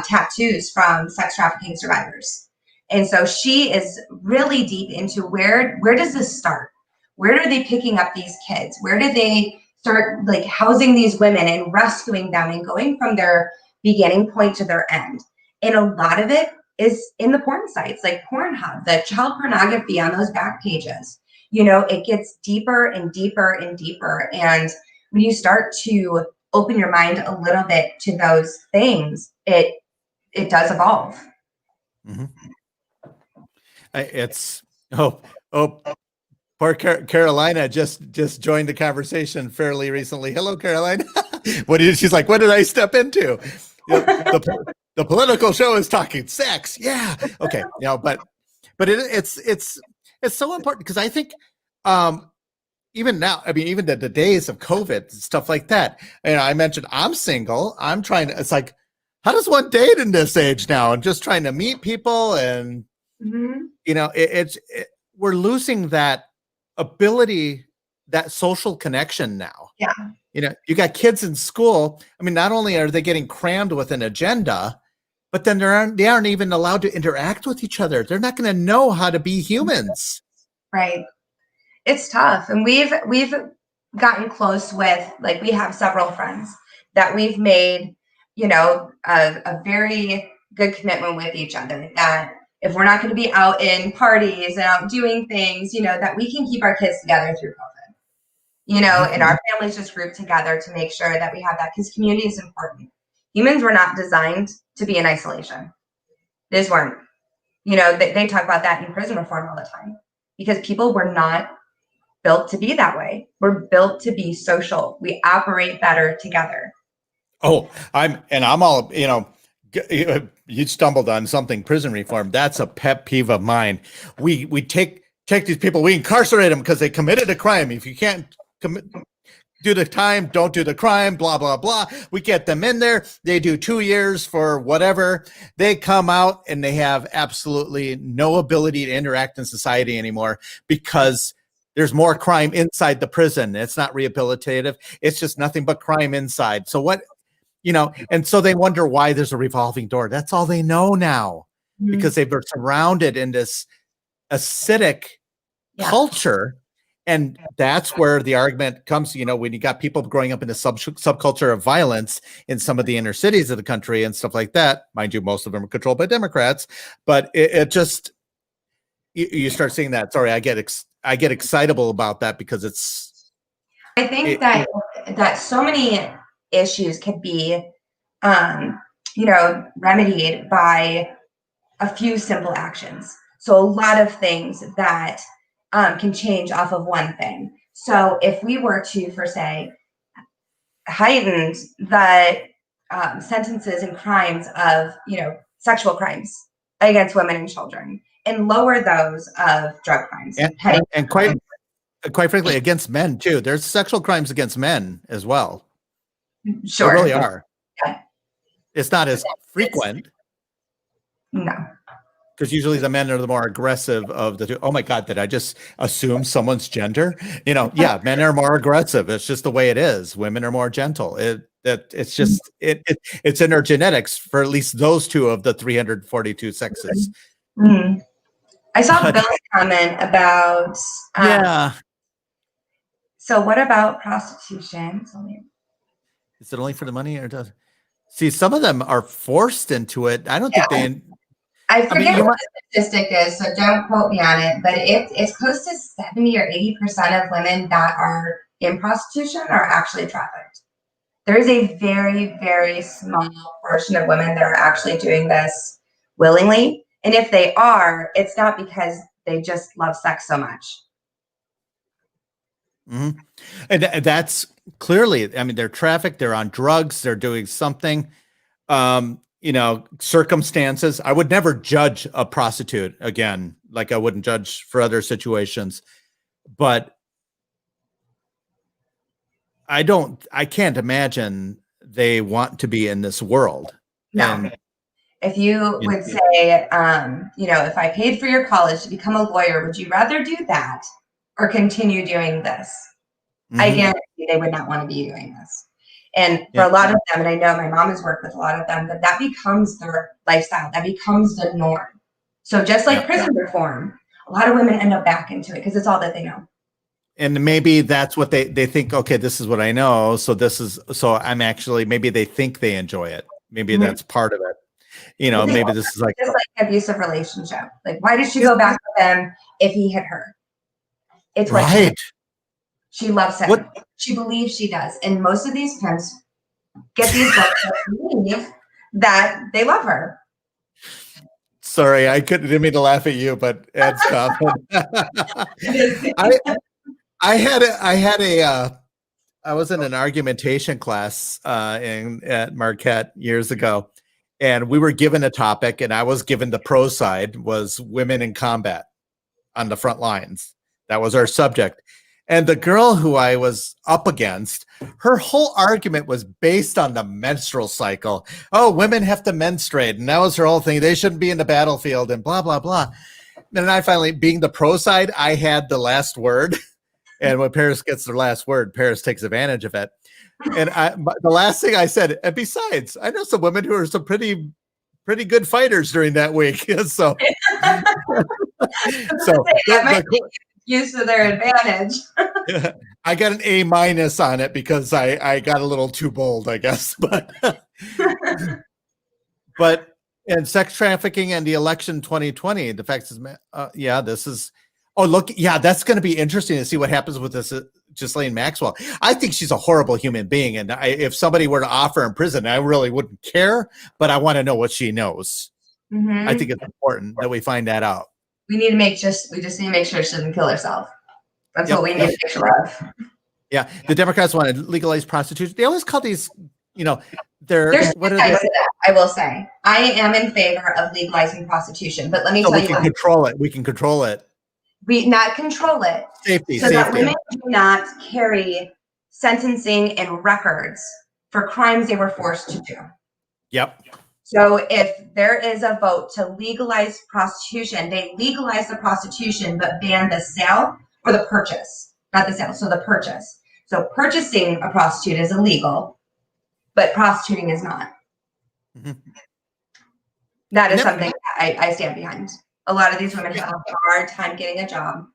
tattoos from sex trafficking survivors. And so she is really deep into where does this start? Where are they picking up these kids? Where do they start like housing these women and rescuing them and going from their beginning point to their end? And a lot of it is in the porn sites like Pornhub, the child pornography on those back pages. You know, it gets deeper and deeper and deeper. And when you start to open your mind a little bit to those things, it does evolve. Mm-hmm. It's oh, poor Carolina just joined the conversation fairly recently. Hello, Carolina. She's like, what did I step into? The political show is talking sex. Yeah. Okay. You know, but it's so important because I think even now, I mean, even the days of COVID and stuff like that. And I mentioned I'm single. I'm trying to. It's like, how does one date in this age now? And just trying to meet people, and you know, we're losing that ability, that social connection now. Yeah. You know, you got kids in school. I mean, not only are they getting crammed with an agenda, but then they aren't even allowed to interact with each other. They're not going to know how to be humans. Right. It's tough. And we've gotten close with, like, we have several friends that we've made, you know, a very good commitment with each other that if we're not going to be out in parties and out doing things, you know, that we can keep our kids together through COVID, you know, and our families just group together to make sure that we have that, because community is important. Humans were not designed to be in isolation. They just weren't. You know, they talk about that in prison reform all the time, because people were not built to be that way. We're built to be social. We operate better together. Oh, I'm all, you know, you stumbled on something, prison reform. That's a pet peeve of mine. We take these people, we incarcerate them because they committed a crime. If you can't do the time, don't do the crime, blah, blah, blah. We get them in there. They do 2 years for whatever. They come out and they have absolutely no ability to interact in society anymore because there's more crime inside the prison. It's not rehabilitative. It's just nothing but crime inside. So what, you know, and so they wonder why there's a revolving door. That's all they know now, because they've been surrounded in this acidic culture. And that's where the argument comes, you know, when you got people growing up in the subculture of violence in some of the inner cities of the country and stuff like that. Mind you, most of them are controlled by Democrats, but it just, you start seeing that. Sorry, I get excitable about that because it's. I think that so many issues could be, you know, remedied by a few simple actions. So a lot of things that can change off of one thing. So if we were to, for say, heighten the sentences and crimes of, you know, sexual crimes against women and children, and lower those of drug crimes, and quite frankly, against men too. There's sexual crimes against men as well. Sure, there really are. Yeah. It's not as frequent. No. Because usually the men are the more aggressive of the two. Oh my God, did I just assume someone's gender? You know, yeah, men are more aggressive. It's just the way it is. Women are more gentle. It's just it's in our genetics for at least those two of the 342 sexes. Mm-hmm. I saw Bill's comment about So what about prostitution? Is it only for the money, or does? See, some of them are forced into it. I don't think they. I forget what the statistic is, so don't quote me on it, but it's close to 70 or 80% of women that are in prostitution are actually trafficked. There is a very, very small portion of women that are actually doing this willingly. And if they are, it's not because they just love sex so much. Mm-hmm. And that's clearly, I mean, they're trafficked, they're on drugs, they're doing something. You know, circumstances. I would never judge a prostitute again, like I wouldn't judge for other situations, but I can't imagine they want to be in this world. No. And if you would say, you know, if I paid for your college to become a lawyer, would you rather do that or continue doing this? Mm-hmm. I guarantee they would not want to be doing this. And for a lot of them, and I know my mom has worked with a lot of them, that becomes their lifestyle, that becomes the norm. So just like prison reform, a lot of women end up back into it because it's all that they know. And maybe that's what they think, okay, this is what I know. So I'm actually, maybe they think they enjoy it. Maybe that's part of it. You know, maybe this is like just like an abusive relationship. Like, why did she go back with him if he hit her? It's what she loves him. What? She believes she does. And most of these pimps get these girls to believe that they love her. Sorry, didn't mean to laugh at you, but Ed's coughing. I was in an argumentation class at Marquette years ago, and we were given a topic, and I was given the pro side was women in combat on the front lines. That was our subject. And the girl who I was up against, her whole argument was based on the menstrual cycle. Oh, women have to menstruate. And that was her whole thing. They shouldn't be in the battlefield and blah, blah, blah. And I finally, being the pro side, I had the last word. And when Paris gets the last word, Paris takes advantage of it. And the last thing I said, and besides, I know some women who are some pretty good fighters during that week. So, used to their advantage. I got an A- on it because I got a little too bold, I guess. But and sex trafficking and the election 2020, the fact is, this is. Oh, look, that's going to be interesting to see what happens with this Ghislaine Maxwell. I think she's a horrible human being, and if somebody were to offer in prison, I really wouldn't care. But I want to know what she knows. I think it's important that we find that out. We just need to make sure she doesn't kill herself. That's what we need to make sure of. Yeah, the Democrats want to legalize prostitution. They always call these, There's what are they? I will say, I am in favor of legalizing prostitution, but let me tell you, we can control it. We can control it. We not control it. Safety. That women do not carry sentencing and records for crimes they were forced to do. Yep. So if there is a vote to legalize prostitution, they legalize the prostitution, but ban the sale or the purchase, not the sale. So the purchase. So purchasing a prostitute is illegal, but prostituting is not. Mm-hmm. That is something I stand behind. A lot of these women have a hard time getting a job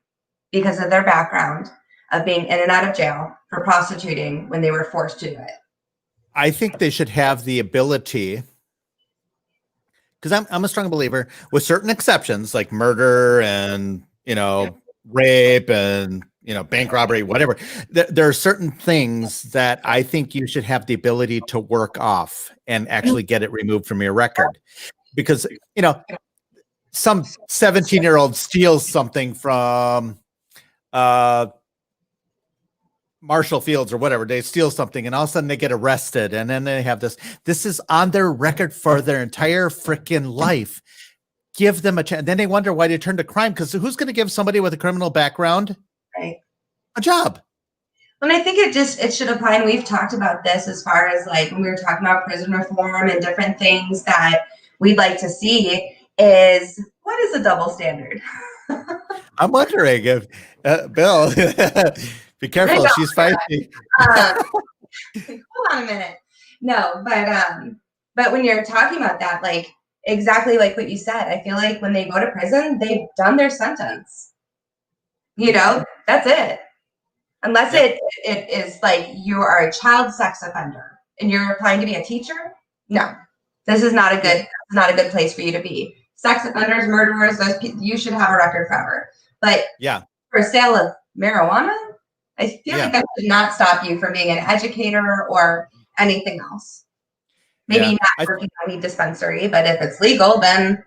because of their background of being in and out of jail for prostituting when they were forced to do it. I think they should have the ability, because I'm a strong believer, with certain exceptions like murder and rape and bank robbery, whatever. There are certain things that I think you should have the ability to work off and actually get it removed from your record, because some 17-year-old steals something from Marshall Fields or whatever. They steal something and all of a sudden they get arrested, and then they have this is on their record for their entire freaking life. Give them a chance. Then they wonder why they turn to crime, because who's going to give somebody with a criminal background a job? And I think it should apply, and we've talked about this as far as like when we were talking about prison reform and different things that we'd like to see is, what is a double standard? I'm wondering if Bill, be careful, she's feisty. Hold on a minute. No, but when you're talking about that, like exactly like what you said, I feel like when they go to prison, they've done their sentence. That's it. Unless it is like you are a child sex offender and you're applying to be a teacher. No, this is not a good place for you to be. Sex offenders, murderers, you should have a record forever. But for sale of marijuana, I feel like that should not stop you from being an educator or anything else. Maybe not working at any dispensary, but if it's legal, then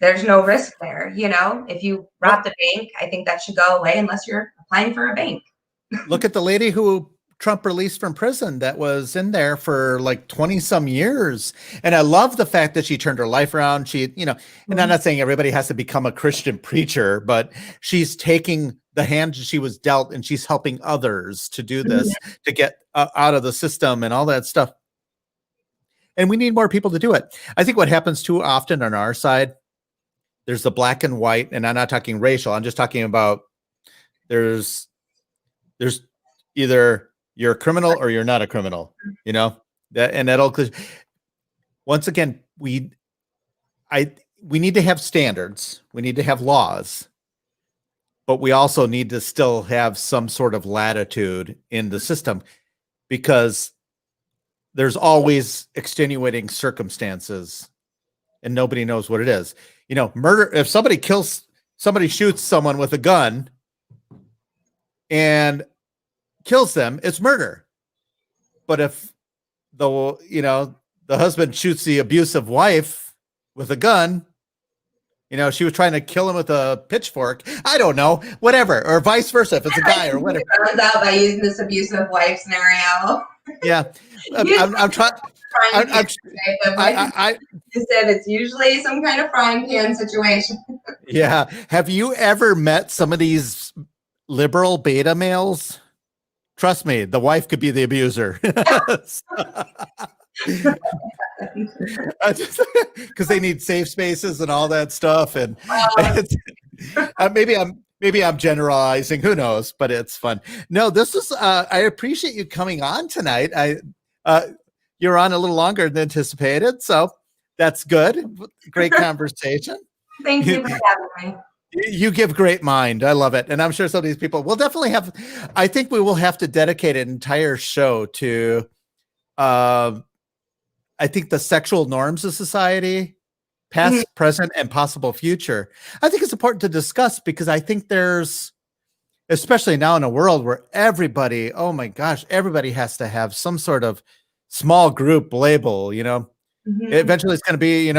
there's no risk there. If you robbed a bank, I think that should go away unless you're applying for a bank. Look at the lady who Trump released from prison that was in there for like 20 some years. And I love the fact that she turned her life around. She, and I'm not saying everybody has to become a Christian preacher, but she's taking the hand she was dealt and she's helping others to do this, to get out of the system and all that stuff. And we need more people to do it. I think what happens too often on our side, there's the black and white, and I'm not talking racial. I'm just talking about there's either you're a criminal or you're not a criminal, that'll, once again, we need to have standards. We need to have laws, but we also need to still have some sort of latitude in the system because there's always extenuating circumstances and nobody knows what it is. You know, murder, if somebody shoots someone with a gun and kills them, it's murder. But if the husband shoots the abusive wife with a gun, she was trying to kill him with a pitchfork. I don't know, whatever, or vice versa. If it's a guy or whatever. Runs out by using this abusive wife scenario. Yeah, I'm trying. You said it's usually some kind of frying pan situation. Yeah. Have you ever met some of these liberal beta males? Trust me, the wife could be the abuser. Because they need safe spaces and all that stuff, and maybe I'm generalizing. Who knows? But it's fun. No, this is. I appreciate you coming on tonight. You're on a little longer than anticipated, so that's good. Great conversation. Thank you for having me. You give great mind. I love it. And I'm sure some of these people will definitely have, I think we will have to dedicate an entire show to, I think the sexual norms of society, past, present, and possible future. I think it's important to discuss because I think there's, especially now in a world where everybody, oh my gosh, everybody has to have some sort of small group label, Eventually it's going to be,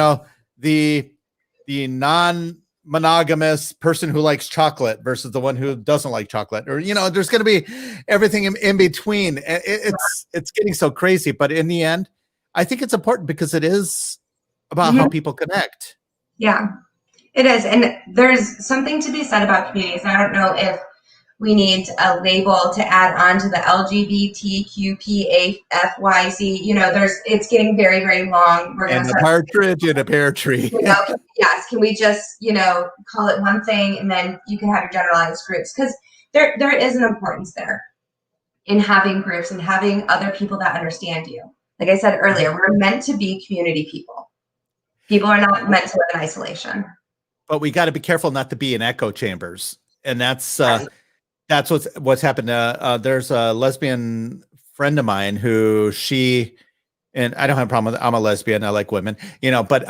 the non-monogamous person who likes chocolate versus the one who doesn't like chocolate, or there's going to be everything in between. It's getting so crazy, but in the end I think it's important because it is about how people connect. Yeah, it is. And there's something to be said about communities. I don't know if we need a label to add on to the LGBTQPAFYZ. It's getting very, very long. We're and a partridge in a pear tree. Yes. Can we just, call it one thing and then you can have your generalized groups? Because there is an importance there in having groups and having other people that understand you. Like I said earlier, we're meant to be community people. People are not meant to live in isolation. But we got to be careful not to be in echo chambers. And that's what's happened. There's a lesbian friend of mine who and I don't have a problem with it. I'm a lesbian. I like women, but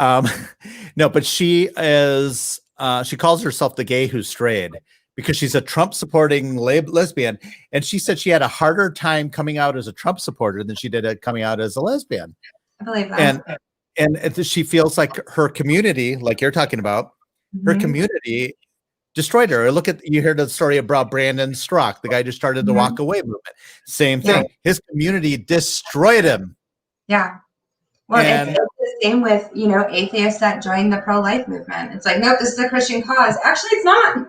no, but she is, she calls herself the gay who strayed because she's a Trump supporting lesbian. And she said she had a harder time coming out as a Trump supporter than she did coming out as a lesbian. I believe that. And she feels like her community, like you're talking about, her community destroyed her. You heard the story about Brandon Strzok, the guy who started the Walk Away movement. Same thing. Yeah. His community destroyed him. Yeah. Well, it's the same with, atheists that join the pro-life movement. It's like, nope, this is a Christian cause. Actually, it's not.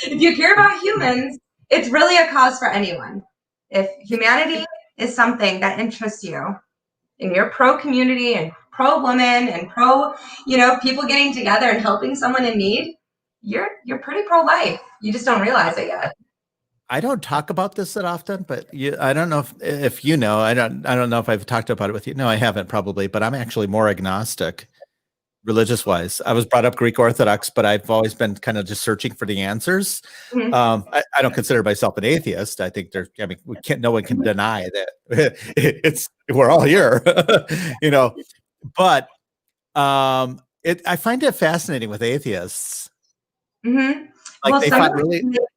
If you care about humans, it's really a cause for anyone. If humanity is something that interests you and you're pro-community and pro-woman and pro, people getting together and helping someone in need, you're pretty pro-life. You just don't realize it yet. I don't talk about this that often, but I don't know if you know. I don't know if I've talked about it with you. No, I haven't probably, but I'm actually more agnostic, religious wise. I was brought up Greek Orthodox, but I've always been kind of just searching for the answers. I don't consider myself an atheist. I think no one can deny that we're all here, but I find it fascinating with atheists. Like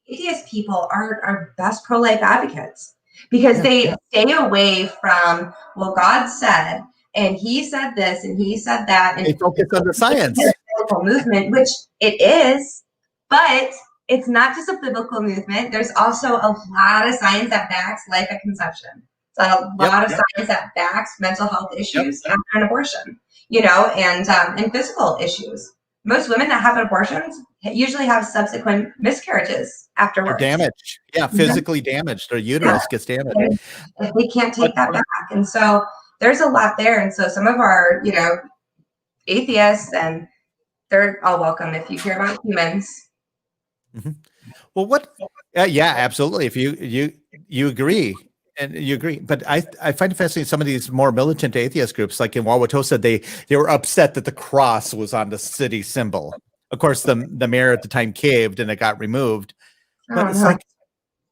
atheist people are best pro-life advocates because they stay away from, well, God said, and he said this, and he said that. And they focus on the science. Biblical movement, which it is, but it's not just a biblical movement. There's also a lot of science that backs life at conception. So a lot of science that backs mental health issues after an abortion, and physical issues. Most women that have abortions usually have subsequent miscarriages afterwards. Or damage. Yeah, physically damaged. Their uterus gets damaged. They can't take that back. And so there's a lot there. And so some of our, atheists, and they're all welcome if you care about humans. Well, yeah, absolutely. If you agree, And you agree, but I find it fascinating. Some of these more militant atheist groups, like in Wauwatosa, they were upset that the cross was on the city symbol. Of course, the mayor at the time caved and it got removed. But Oh it's no. like,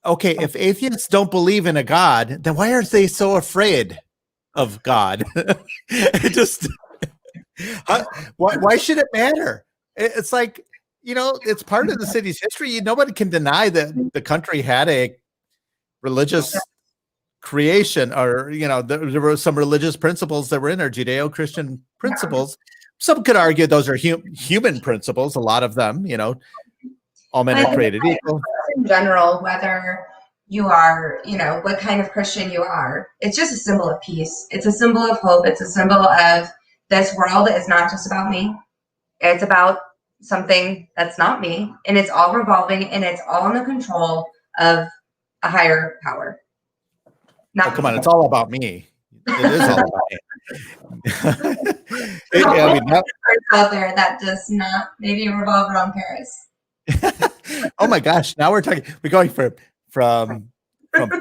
okay, if atheists don't believe in a God, then why are they so afraid of God? It just, why should it matter? It's like, it's part of the city's history. Nobody can deny that the country had a religious creation, or there were some religious principles that were in there, Judeo-Christian principles. Some could argue those are human principles, a lot of them, all men But are created equal. in general, whether you are, what kind of Christian you are, it's just a symbol of peace. It's a symbol of hope. It's a symbol of this world is not just about me. It's about something that's not me, and it's all revolving, and it's all in the control of a higher power. Oh, come on, it's all about me. It is all about me. I mean, out there that does not maybe revolve around Paris. Oh my gosh, now we're going from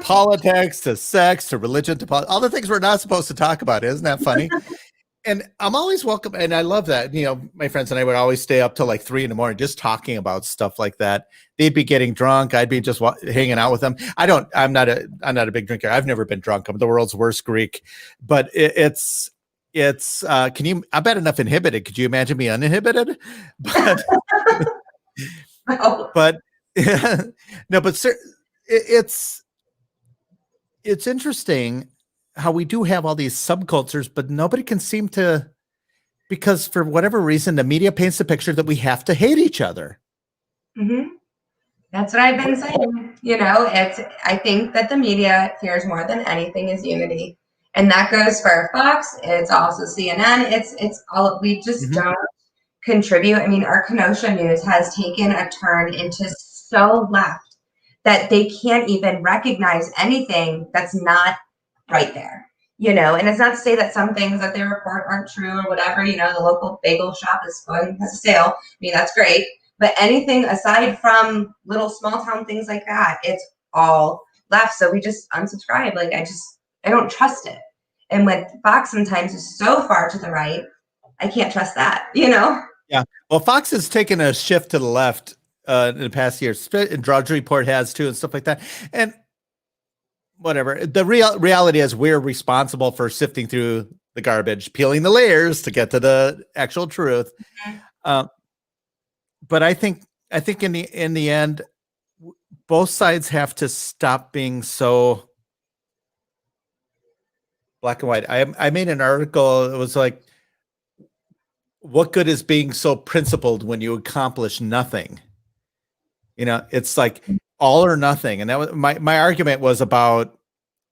politics to sex to religion to all the things we're not supposed to talk about. Isn't that funny? And I'm always welcome, and I love that. My friends and I would always stay up till like 3 a.m. just talking about stuff like that. They'd be getting drunk. I'd be just hanging out with them. I'm not a big drinker. I've never been drunk. I'm the world's worst Greek. But it's I'm bad enough inhibited. Could you imagine me uninhibited? But but no, but it's interesting how we do have all these subcultures, but nobody can seem to, because for whatever reason, the media paints the picture that we have to hate each other. Mm-hmm. That's what I've been saying. I think that the media fears more than anything is unity. And that goes for Fox. It's also CNN. It's all, we just don't contribute. I mean, our Kenosha news has taken a turn into so left that they can't even recognize anything that's not right there, and it's not to say that some things that they report aren't true or whatever. The local bagel shop has a sale. I mean, that's great. But anything aside from little small town things like that, it's all left. So we just unsubscribe. Like, I don't trust it. And when Fox sometimes is so far to the right, I can't trust that, Yeah. Well, Fox has taken a shift to the left in the past year. And Drudge Report has too, and stuff like that. And whatever. The reality is we're responsible for sifting through the garbage, peeling the layers to get to the actual truth. But I think in the end, both sides have to stop being so black and white. I made an article. It was like, what good is being so principled when you accomplish nothing? It's like all or nothing. And that was my argument was about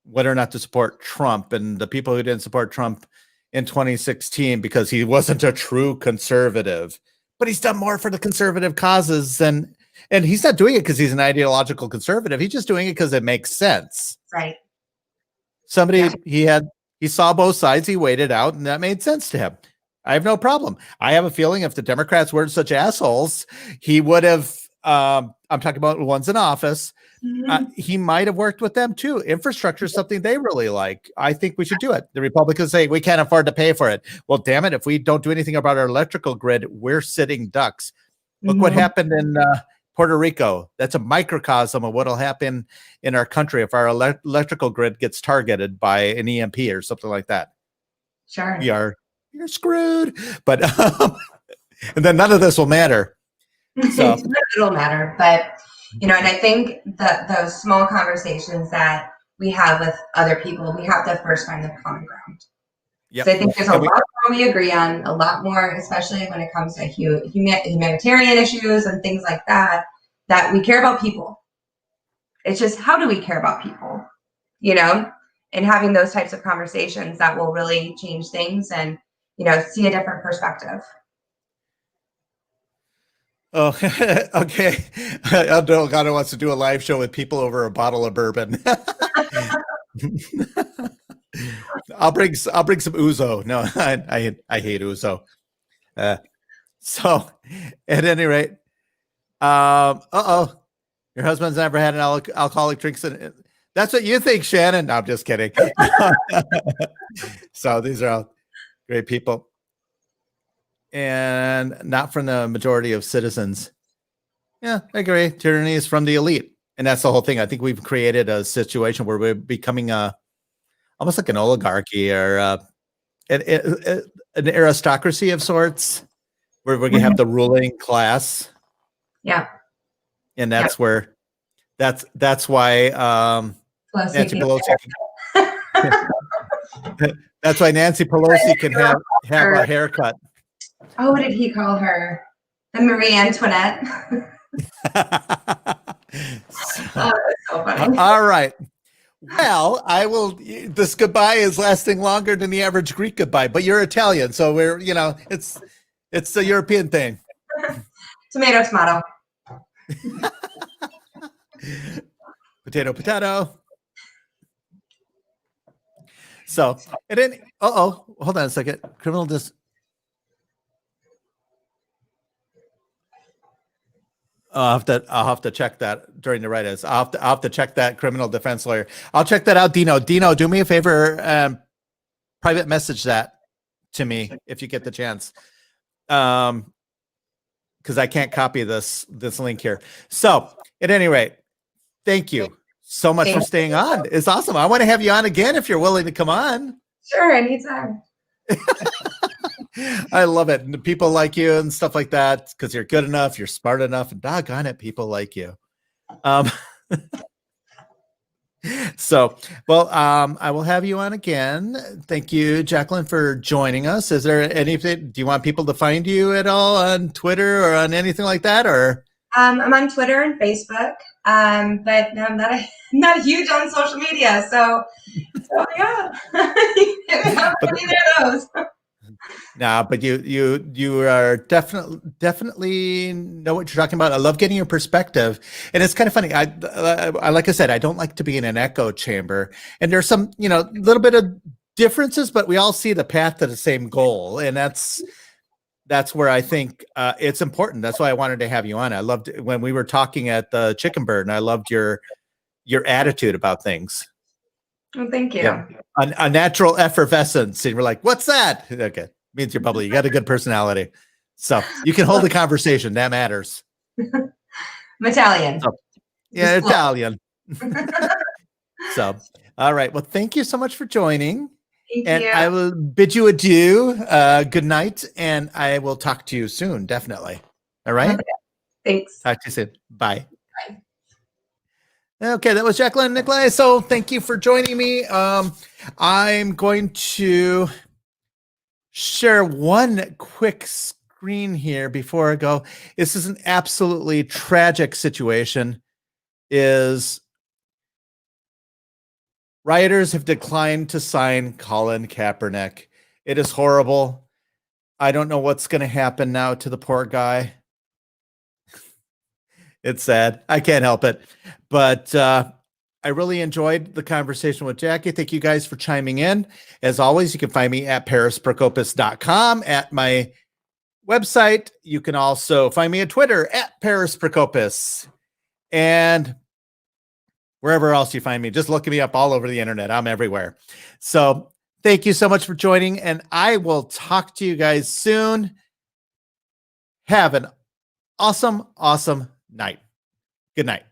whether or not to support Trump, and the people who didn't support Trump in 2016 because he wasn't a true conservative, but he's done more for the conservative causes and he's not doing it because he's an ideological conservative. He's just doing it because it makes sense. Right. He saw both sides. He waited out, and that made sense to him. I have no problem. I have a feeling if the Democrats weren't such assholes, he would have, I'm talking about the ones in office, he might have worked with them too. Infrastructure is something they really like. I think we should do it. The Republicans say we can't afford to pay for it. Well, damn it. If we don't do anything about our electrical grid, we're sitting ducks. Look what happened in Puerto Rico. That's a microcosm of what'll happen in our country if our electrical grid gets targeted by an EMP or something like that. Sure. You're screwed. But and then none of this will matter. So it'll matter, but and I think that those small conversations that we have with other people, we have to first find the common ground. Yep. So I think there's a lot more we agree on, a lot more, especially when it comes to humanitarian issues and things like that, that we care about people. It's just, how do we care about people? And having those types of conversations that will really change things and, see a different perspective. Oh, okay. Elgato wants to do a live show with people over a bottle of bourbon. I'll bring some ouzo. No, I hate ouzo. So, at any rate, your husband's never had an alcoholic drinks. That's what you think, Shannon. No, I'm just kidding. So these are all great people. And not from the majority of citizens. Yeah, I agree. Tyranny is from the elite. And that's the whole thing. I think we've created a situation where we're becoming almost like an oligarchy or an aristocracy of sorts, where we're going to have the ruling class. Yeah. And that's where that's why Nancy Pelosi that's why Nancy Pelosi can have a haircut. Oh, what did he call her? The Marie Antoinette. Oh, that's so funny. All right. Well, I will. This goodbye is lasting longer than the average Greek goodbye, but you're Italian, so we're it's a European thing. Tomato, tomato. Potato, potato. So, and then, hold on a second. Criminal I'll have to check that during the write-ins. I'll have to check that criminal defense lawyer. I'll check that out, Dino. Dino, do me a favor, private message that to me if you get the chance. Because I can't copy this link here. So, at any rate, thank you so much for staying on. It's awesome. I want to have you on again if you're willing to come on. Sure, anytime. I love it. And people like you and stuff like that because you're good enough, you're smart enough, and doggone it, people like you. So, well, I will have you on again. Thank you, Jacqueline, for joining us. Is there anything? Do you want people to find you at all on Twitter or on anything like that? Or I'm on Twitter and Facebook, but I'm not huge on social media. So yeah, either of those. No, but you are definitely know what you're talking about. I love getting your perspective, and it's kind of funny. I like I said, I don't like to be in an echo chamber, and there's some little bit of differences, but we all see the path to the same goal, and that's where I think it's important. That's why I wanted to have you on. I loved when we were talking at the Chicken Bird, and I loved your attitude about things. Well, thank you. Yeah. A natural effervescence, and we're like, "What's that?" Okay, means you're bubbly. You got a good personality, so you can hold a conversation. That matters. I'm Italian. So, yeah, Italian. So, all right. Well, thank you so much for joining. Thank you. I will bid you adieu. Good night, and I will talk to you soon. Definitely. All right. Okay. Thanks. Talk to you soon. Bye. Bye. Okay, that was Jacqueline Nicolai. So thank you for joining me. I'm going to share one quick screen here before I go. This is an absolutely tragic situation. Rioters have declined to sign Colin Kaepernick. It is horrible. I don't know what's going to happen now to the poor guy. It's sad. I can't help it. But I really enjoyed the conversation with Jackie. Thank you guys for chiming in. As always, you can find me at parisprokopis.com at my website. You can also find me on Twitter at parisprokopis. And wherever else you find me, just look me up all over the internet. I'm everywhere. So thank you so much for joining. And I will talk to you guys soon. Have an awesome, awesome night. Good night.